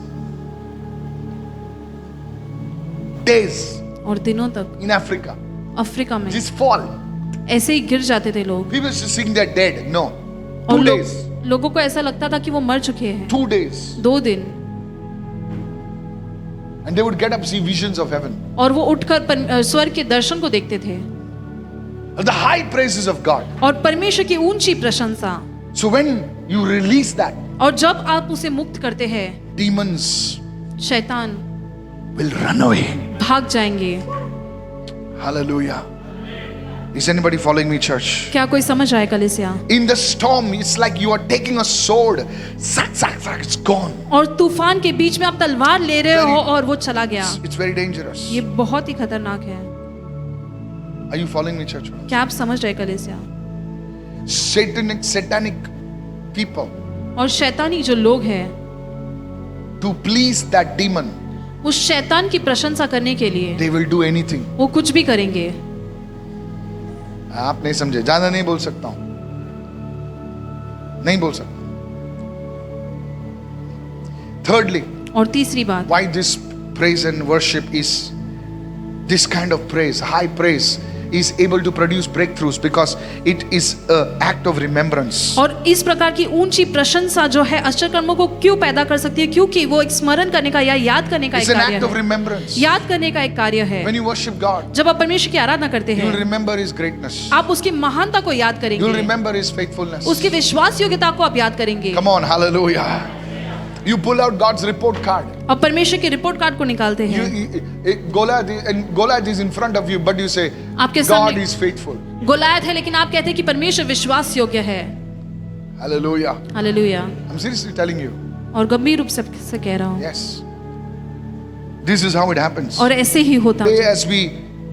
Days और दिनों तक in Africa. अफ्रीका में Just fall. ऐसे ही गिर जाते थे लोग, People used to think they're dead. No. और 2 days. लोगों को ऐसा लगता था कि वो मर चुके हैं। 2 days. 2 दिन, And they would get up, see visions of heaven. और वो उठकर स्वर्ग के दर्शन को देखते थे, The high praises of God. और परमेश्वर की ऊंची प्रशंसा। So when you release that, और जब आप उसे मुक्त करते हैं, demons शैतान will run away. भाग जाएंगे। Hallelujah. Is anybody following me, church? क्या कोई समझ आए कलीसिया? In the storm, it's like you are taking a sword. Zack, zack, zack, it's gone. और तूफान के बीच में आप तलवार ले रहे हो और वो चला गया। It's very dangerous. ये बहुत ही खतरनाक है। Are you following me, church? क्या आप समझ रहे कलीसिया? Satanic people, और शैतानी जो लोग हैं, to please that demon, उस शैतान की प्रशंसा करने के लिए they will do anything. वो कुछ भी करेंगे। आप नहीं समझे, ज्यादा नहीं बोल सकता हूं, नहीं बोल सकता. Thirdly, और तीसरी बात, why this praise and worship is this kind of praise, high praise is able to produce breakthroughs because it is an act of remembrance. और इस प्रकार की ऊंची प्रशंसा जो है आश्चर्यकर्मों को क्यों पैदा कर सकती है? क्योंकि वो एक स्मरण करने का या याद करने का It's एक an कार्य act of है। remembrance. याद करने का एक कार्य है। When you worship God, जब आप परमेश्वर की आराधना करते you will हैं, remember His greatness. आप उसकी महानता को याद You will करेंगे, remember His faithfulness. उसकी विश्वास योग्यता को आप याद करेंगे, Come on, hallelujah. You pull out God's report card. और परमेश्वर के रिपोर्ट कार्ड को निकालते हैं। Goliath is in front of you, but you say, आपके God सामने is faithful. गोलायत है, लेकिन आप कहते हैं कि परमेश्वर विश्वास योग्य है। Hallelujah. Hallelujah. I'm seriously telling you. और गंभीर रूप से कह रहा हूँ, Yes. This is how it happens. और ऐसे ही होता Today, है। as we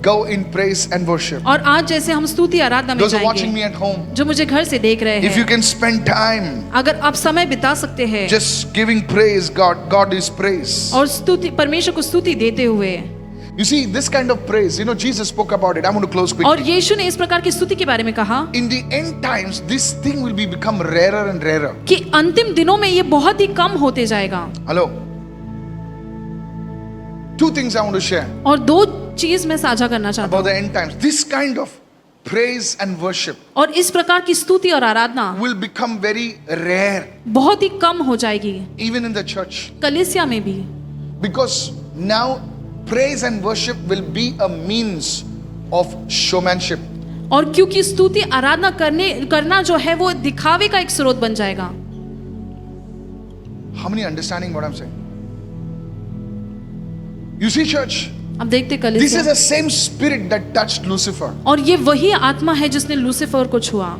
go in praise and worship, और आज जैसे हम स्तुति आराधना में those who are watching जाएंगे, me at home, जो मुझे घर से देख रहे if you हैं, can spend time अगर आप समय बिता सकते हैं just giving praise, God is praise. और स्तुति, परमेश्वर को स्तुति देते हुए, You see, this kind of praise, you know, Jesus spoke about it. I'm going to close और quickly. यीशु ने इस प्रकार की स्तुति के बारे में कहा In the end times, this thing will be become rarer and rarer. कि अंतिम दिनों में ये बहुत ही कम होते जाएगा। Hello. Two things I want to share और दो चीज मैं साझा करना चाहता about हूँ। the end times. This kind of praise and worship और इस प्रकार की स्तुति और आराधना will become very rare, बहुत ही कम हो जाएगी, even in the church. कलीसिया में भी। Because now praise and worship will be a means of showmanship. और क्योंकि स्तुति आराधना करना जो है वो दिखावे का एक स्रोत बन जाएगा। How many understanding what I'm saying? You see, church, अब देखते this is कलीसिया, the same spirit that touched Lucifer. और ये वही आत्मा है जिसने लूसीफर को छुआ।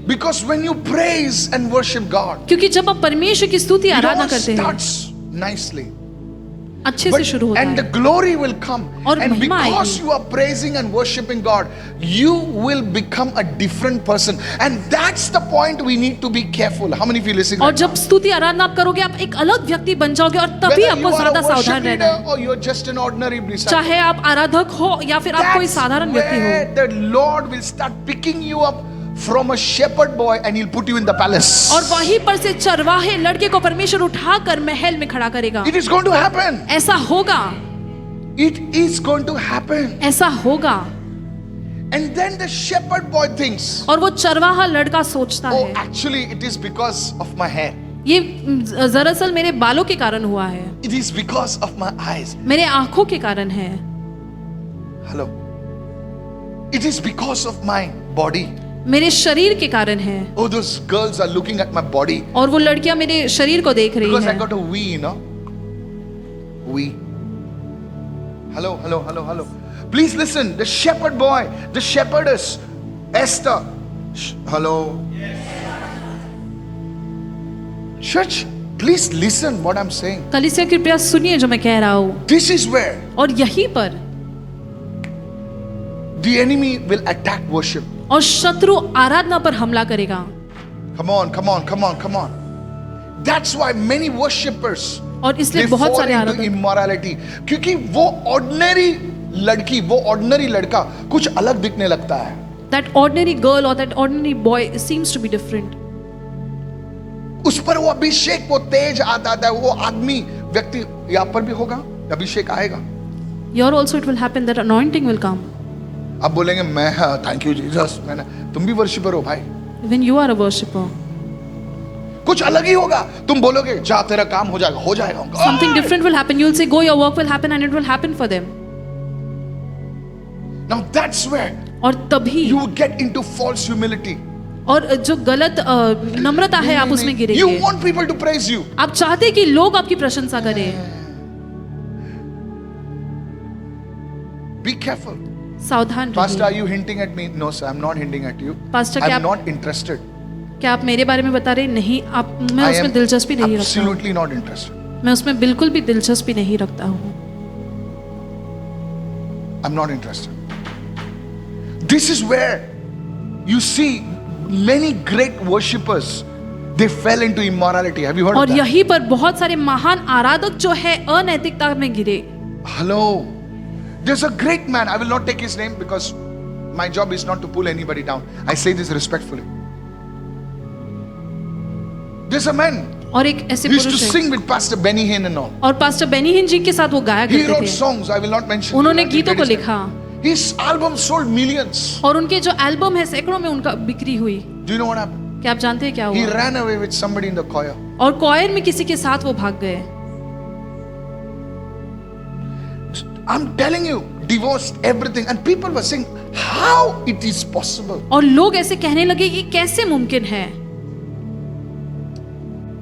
Because when you praise and worship God, क्योंकि जब आप परमेश्वर की स्तुति it आराधना all करते हैं, starts nicely. अच्छे से शुरू होता And the है glory will come. और And महिमा because आएगी। you are praising and worshiping God, you will become a different person. And that's the point we need to be careful. How many of you listening? और right जब स्तुति आराधना आप करोगे आप एक अलग व्यक्ति बन जाओगे, और now? तभी Whether you आपको are ज्यादा a worship सावधान रहना leader है। or you're just an ordinary disciple. चाहे आप आराधक हो या फिर आप कोई That's साधारण व्यक्ति हो, where the Lord will start picking you up from a shepherd boy and he'll put you in the palace. और वहीं पर से चरवाहे लड़के को परमेश्वर उठाकर महल में खड़ा करेगा। It is going to happen. ऐसा होगा, It is going to happen. ऐसा होगा। And then the shepherd boy thinks, और वो चरवाहा लड़का सोचता oh, है actually it is because of my hair. ये दरअसल मेरे बालों के कारण हुआ है, It is because of my eyes. मेरे आंखों के कारण है, Hello. It is because of my body. मेरे शरीर के कारण है। Oh, those girls are looking at my body और वो लड़कियां मेरे शरीर को देख रही because I है got a we, you know. We. Hello, hello, hello, hello. Please listen. The shepherd boy, the shepherdess, Esther. Hello. Church, please listen what I'm saying. कलीसिया कृपया सुनिए जो मैं कह रहा हूँ। This is where और यहीं पर the enemy will attack worship. और शत्रु आराधना पर हमला करेगा। Come on, come on, come on, come on. That's why many worshippers और इसलिए they बहुत fall सारे into आराधक, immorality. क्योंकि वो ordinary लड़की, वो ordinary लड़का कुछ अलग दिखने लगता है. that ordinary girl or that ordinary boy seems to be different. उस पर वो अभिषेक, वो तेज आता है, वो आदमी व्यक्ति यहाँ पर भी होगा, अभिषेक आएगा. Here also it will happen that anointing will come. आप बोलेंगे मैं थैंक यू जीसस, मैंने, तुम भी वर्शिपर हो भाई. When you are a worshipper, कुछ अलग ही होगा. तुम बोलोगे जा तेरा काम हो जाएगा, हो जाएगा. something different will happen. You'll say go, your work will happen, and it will happen for them. Now that's where और तभी you get into false humility. और जो गलत नम्रता है आप उसमें You गिरेंगे। want people to praise you. आप चाहते हैं कि लोग आपकी प्रशंसा करें। Be careful. सावधान Pastor, are रहिए। you hinting at me? No, sir, I'm not hinting at you. Pastor, क्या I'm आप not interested. क्या आप मेरे बारे में बता रहे? नहीं, आप, मैं I उसमें am दिलचस्पी नहीं रखता हूँ। absolutely not interested. मैं उसमें बिल्कुल भी दिलचस्पी नहीं रखता हूँ। I'm not interested. This is where you see many great worshippers, they fell into immorality. Have you heard और of that? यहीं पर बहुत सारे महान आराधक जो है अनैतिकता में गिरे। Hello. There's a great man. I will not take his name because my job is not to pull anybody down. I say this respectfully. There's a man और एक ऐसे who used to पुरुष है, sing with Pastor Benny Hinn and all. और pastor Beni हिन जी के साथ वो गाया He करते wrote थे। songs. I will not mention. उन्होंने I will not गीतों take को his name. लिखा His album sold millions. और उनके जो एल्बम है सैकड़ों में उनका बिक्री हुई। Do you know what happened? क्या आप जानते हैं क्या He हुआ? ran away with somebody in the choir. और कॉयर में किसी के साथ वो भाग गए। I'm telling you, divorced everything, and people were saying, "How it is possible?" और लोग ऐसे कहने लगे ये कैसे मुमकिन है?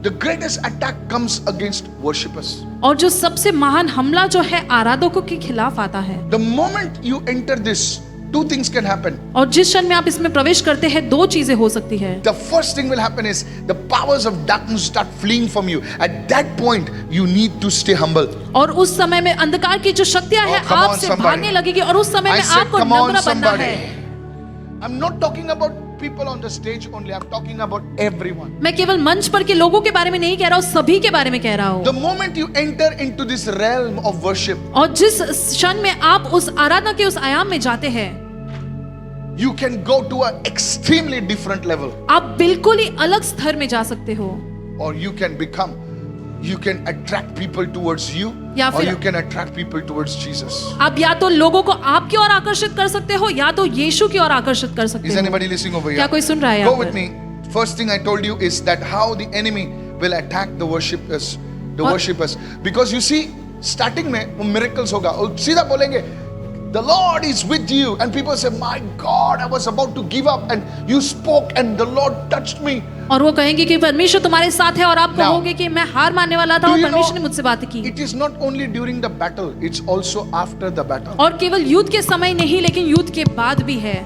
The greatest attack comes against worshippers. और जो सबसे महान हमला जो है आराधकों के खिलाफ आता है। The moment you enter this, two things can happen. और जिस क्षण में आप इसमें प्रवेश करते हैं दो चीजें हो सकती है। The first thing will happen is the powers of darkness start fleeing from you. At that point, you need to stay humble. और उस समय में अंधकार की जो शक्तियां हैं Oh, come on, आपसे somebody. भागने लगेगी और उस समय I में said, आपको come on, नम्र बनना somebody. है। I'm not talking about people on the stage only. I'm talking about everyone. मैं केवल मंच पर के लोगों के बारे में नहीं कह रहा हूँ, सभी के बारे में कह रहा हूँ। The moment you enter into this realm of worship, और जिस क्षण में आप उस आराधना के उस आयाम में जाते हैं, you can go to an extremely different level, आप बिल्कुल ही अलग स्तर में जा सकते हो। or you can attract people towards you, या or फिर- you can attract people towards Jesus. आप या तो लोगों को आपकी ओर आकर्षित कर सकते हो या तो यीशु की ओर आकर्षित कर सकते Is हो। anybody listening over क्या here? कोई सुन रहा है Go यहाँ with पर? me. First thing I told you is that how the enemy will attack the worshippers, because you see, starting में वो miracles होगा, और सीधा बोलेंगे, the Lord is with you, and people say, my God, I was about to give up, and you spoke, and the Lord touched me. और वो कहेंगे कि परमेश्वर तुम्हारे साथ है, और आप Now, कहोगे कि मैं हार मानने वाला था Do और you परमेश्वर ने know, मुझसे बात की। it is not only during the battle, it's also after the battle. और केवल युद्ध के समय नहीं, लेकिन युद्ध के बाद भी है।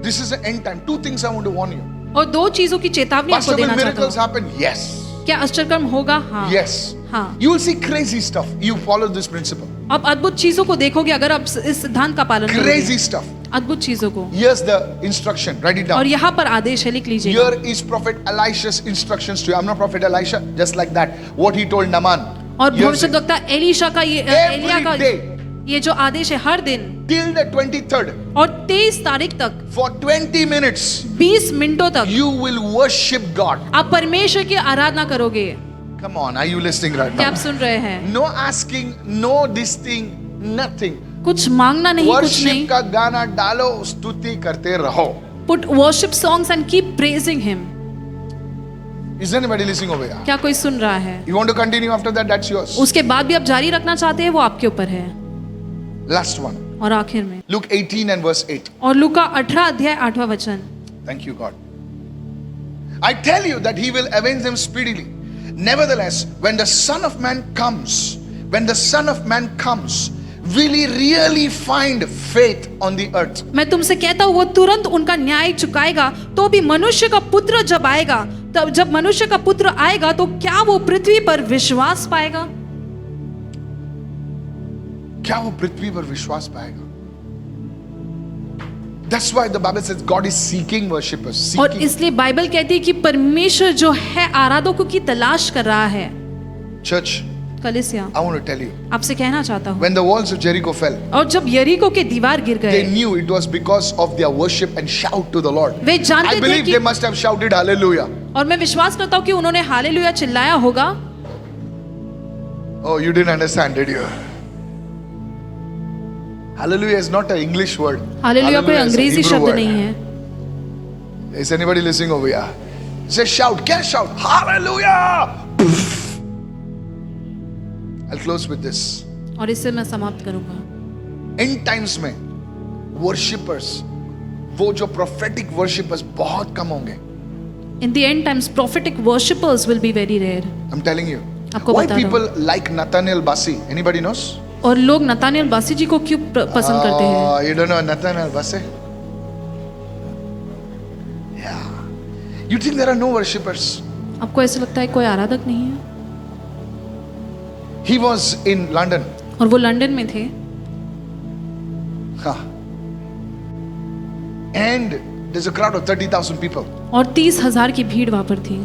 This is the end time. Two things I want to warn you. और दो चीजों की चेतावनी आपको Pastor, will देना चाहता miracles हूँ। happen? Yes. क्या आश्चर्यकर्म होगा? हाँ। Yes. हाँ। You will see crazy stuff. You follow this principle. आप अद्भुत चीजों को देखोगे अगर आप इस सिद्धांत का पालन करोगे। Crazy stuff. अद्भुत चीजों को। Here's the instruction. Write it down. और यहाँ पर आदेश है, लिख लीजिएगा। Here is Prophet Elisha's instructions to you. I'm not Prophet Elisha, just like that. What he told Naaman. और Here's भविष्यद्वक्ता एलीशा का ये Every एलिया का day. ये जो आदेश है, हर दिन Till the 23rd, और 23 तारीख तक for 20 minutes, 20 मिनटों तक you will worship God. आप परमेश्वर की आराधना करोगे। Come on, are you listening right क्या आप now? सुन रहे हैं? No asking, no this thing, nothing. कुछ मांगना नहीं, कुछ Worship नहीं। का गाना डालो, स्तुति करते रहो. Put worship songs and keep praising him। Is anybody listening over here? क्या कोई सुन रहा है? You want to continue after that? That's yours. उसके बाद भी आप जारी रखना चाहते हैं, वो आपके ऊपर है। Last one. और आखिर में Luke 18 and verse 8. और लूका 18 अध्याय 8वां वचन। Thank you, God. I tell you that he will avenge them speedily. Nevertheless, when the Son of Man comes, will he really find faith on the earth? मैं तुमसे कहता हूँ वो तुरंत उनका न्याय चुकाएगा। तो भी मनुष्य का पुत्र जब आएगा, तब जब मनुष्य का पुत्र आएगा तो क्या वो पृथ्वी पर विश्वास पाएगा? क्या वो पृथ्वी पर विश्वास पाएगा? That's why the Bible says God is seeking worshippers. और Seeking. इसलिए बाइबल कहती है कि परमेश्वर जो है आराधकों की तलाश कर रहा है। Church, कलीसिया, I want to tell you, आपसे कहना चाहता हूँ, when the walls of Jericho fell, और जब यरीको के दीवार गिर they गए, knew it was because of their worship and shout to the Lord. वे जानते I थे believe कि, they must have shouted hallelujah. और मैं विश्वास करता हूँ कि उन्होंने हालेलुया चिल्लाया होगा। Oh, you didn't understand, did you? Hallelujah is not an English word. Hallelujah कोई Hallelujah is a अंग्रेजी Hebrew शब्द word. नहीं है। Is anybody listening over here? Say shout. Can shout. Hallelujah. I'll close with this. और इससे मैं समाप्त करूंगा। End times में worshippers, वो जो prophetic worshippers बहुत कम होंगे. In the end times, prophetic worshippers will be very rare। I'm telling you. आपको Why बता रहा हूँ। people like Nathaniel Bassi? Anybody knows? और लोग नतानियल बासी जी को क्यों पसंद करते हैं? Oh, you don't know Nathaniel Bassi? Yeah. You think there are no worshippers? आपको ऐसा लगता है कोई आराधक नहीं है? He was in London. और वो लंदन में थे, Huh. And there's a crowd of 30,000 people. और 30,000 की भीड़ वहां पर थी।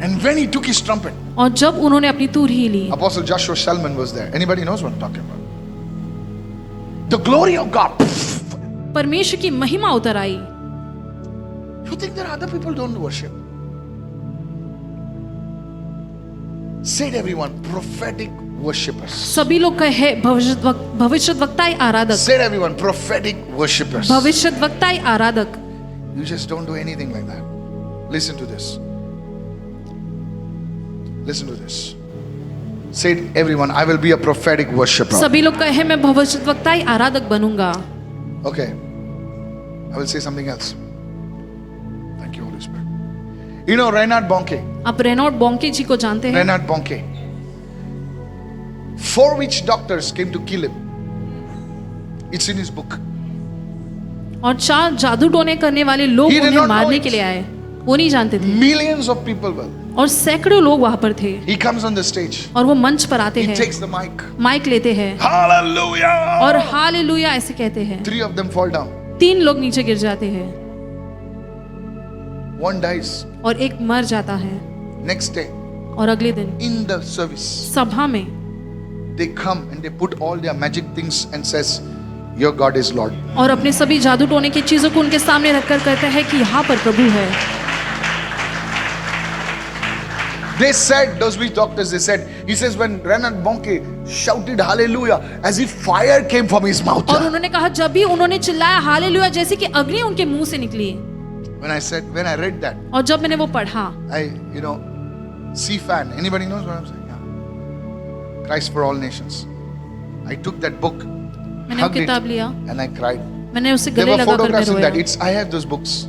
And when he took his trumpet, और जब उन्होंने अपनी तुरही ली, Apostle Joshua Selman was there. Anybody knows what I'm talking about? The glory of God. परमेश्वर की महिमा उतर आई। You think there are other people who don't worship? Said everyone, prophetic worshippers. सभी लोग कहे भविष्यद्वक्ताई आराधक, Said everyone, prophetic worshippers. भविष्यद्वक्ताई आराधक। You just don't do anything like that. Listen to this. Listen to this. Said everyone, I will be a prophetic worshipper. सभी लोग कहे मैं भविष्यद्वक्ताई आराधक बनूंगा। Okay. I will say something else. Thank you, Holy Spirit. You know Reinhard Bonnke. आप Reynold बॉन्के जी को जानते हैं? Reinhard Bonnke. 4 witch doctors came to kill him. It's in his book. और 4 जादू टोने करने वाले लोग He did उन्हें not know मारने it. के लिए आए। वो नहीं जानते थे, Millions of people were. और सैकड़ों लोग वहां पर थे। He comes on the stage. और वो मंच पर आते He हैं, takes the mic. माइक लेते हैं Hallelujah! और हालेलुया ऐसे कहते हैं। 3 of them fall down. 3 लोग नीचे गिर जाते हैं। one dies. और एक मर जाता है, Next day, और अगले दिन in the service, सभा में they come and they put all their magic things and says, your God is Lord. और अपने सभी जादू टोने की चीजों को उनके सामने रखकर कहते हैं कि यहाँ पर प्रभु है। They said, those witch doctors, they said, he says when Reinhard Bonke shouted hallelujah as if fire came from his mouth. और उन्होंने कहा जब भी उन्होंने चिल्लाया हालेलुया जैसे कि अग्नि उनके मुंह से निकली। When I read that, और जब मैंने वो पढ़ा, CFAN, anybody knows what I'm saying? Yeah. Christ for all nations. I took that book, मैंने वो hugged it, किताब लिया, and I cried. मैंने उसे There गले were लगाकर मैं photographs in that. रोया। I have those books.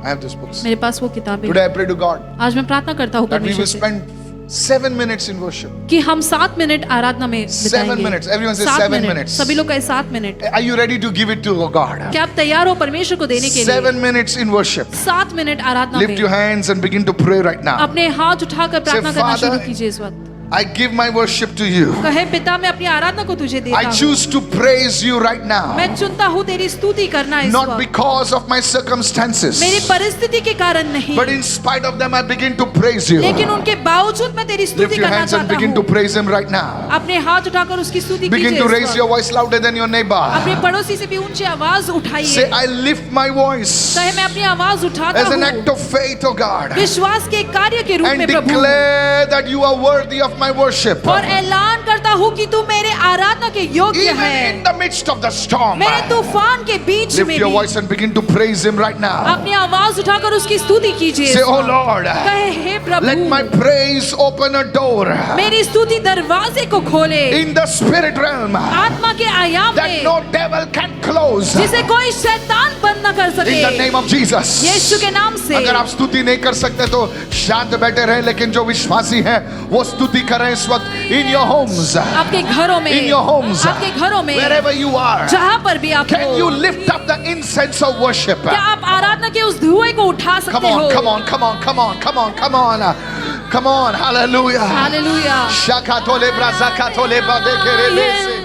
I have those books. मेरे पास वो किताबें। Today I pray to God आज मैं प्रार्थना करता हूँ that we परमेश्वर will से spend 7 minutes in worship. कि हम 7 मिनट आराधना में 7 बिताएंगे। minutes. Everyone says 7 7 minutes. सभी लोग कहे 7 minute. Are you ready to give it to God? क्या आप तैयार हो परमेश्वर को देने के लिए? 7 minutes in worship. 7 minute Aradhana Lift your में hands and begin to pray right now. अपने हाथ उठाकर प्रार्थना Say, करना शुरू Father, कीजिए इस वक्त। I give my worship to you. कहे पिता मैं अपनी आराधना को तुझे देता I हूँ। choose to praise you right now. मैं चुनता हूँ तेरी स्तुति करना इस Not वक्त। because of my circumstances, मेरी परिस्थिति के कारण नहीं, but in spite of them I begin to praise you. लेकिन उनके बावजूद मैं तेरी Lift स्तुति your करना hands and चाहता begin to हूँ। praise him right now. अपने हाथ उठाकर उसकी स्तुति Begin कीजिए to इस raise वक्त। your voice louder than your neighbor. अपने पड़ोसी से भी ऊंची आवाज Say, उठाइए। I lift my voice कहे मैं अपनी आवाज उठाता as an act हूँ of faith, oh God, विश्वास के कार्य के रूप and में प्रभु, declare that you are worthy of my worship. और ऐलान करता हूँ कि तू मेरे आराधना के योग्य Even है। in the midst of the storm, मेरे तूफान के बीच lift में your भी voice and begin to praise him right now. अपनी आवाज उठाकर उसकी स्तुति कीजिए। Say, oh Lord, कहे हे let my Prabhu praise open a door मेरी स्तुति दरवाजे को खोले in the spirit realm आत्मा के आयाम that में, no devil can close. जिसे कोई शैतान बंद न कर In the सके। name of Jesus. यीशु के नाम से। अगर आप स्तुति नहीं कर सकते तो शांत बैठे रहे, लेकिन जो विश्वासी हैं वो स्तुति करें इस वक्त in your homes, आपके घरों में, in your homes, आपके घरों में, wherever you are. जहाँ पर भी आप Can हो, you lift up the incense of worship? क्या आप आराधना के उस धुएं को उठा Come सकते हो? on, come on, come on, come on, come on, come on. Come on, hallelujah. Hallelujah. Shakatole brazakatole badekerelese.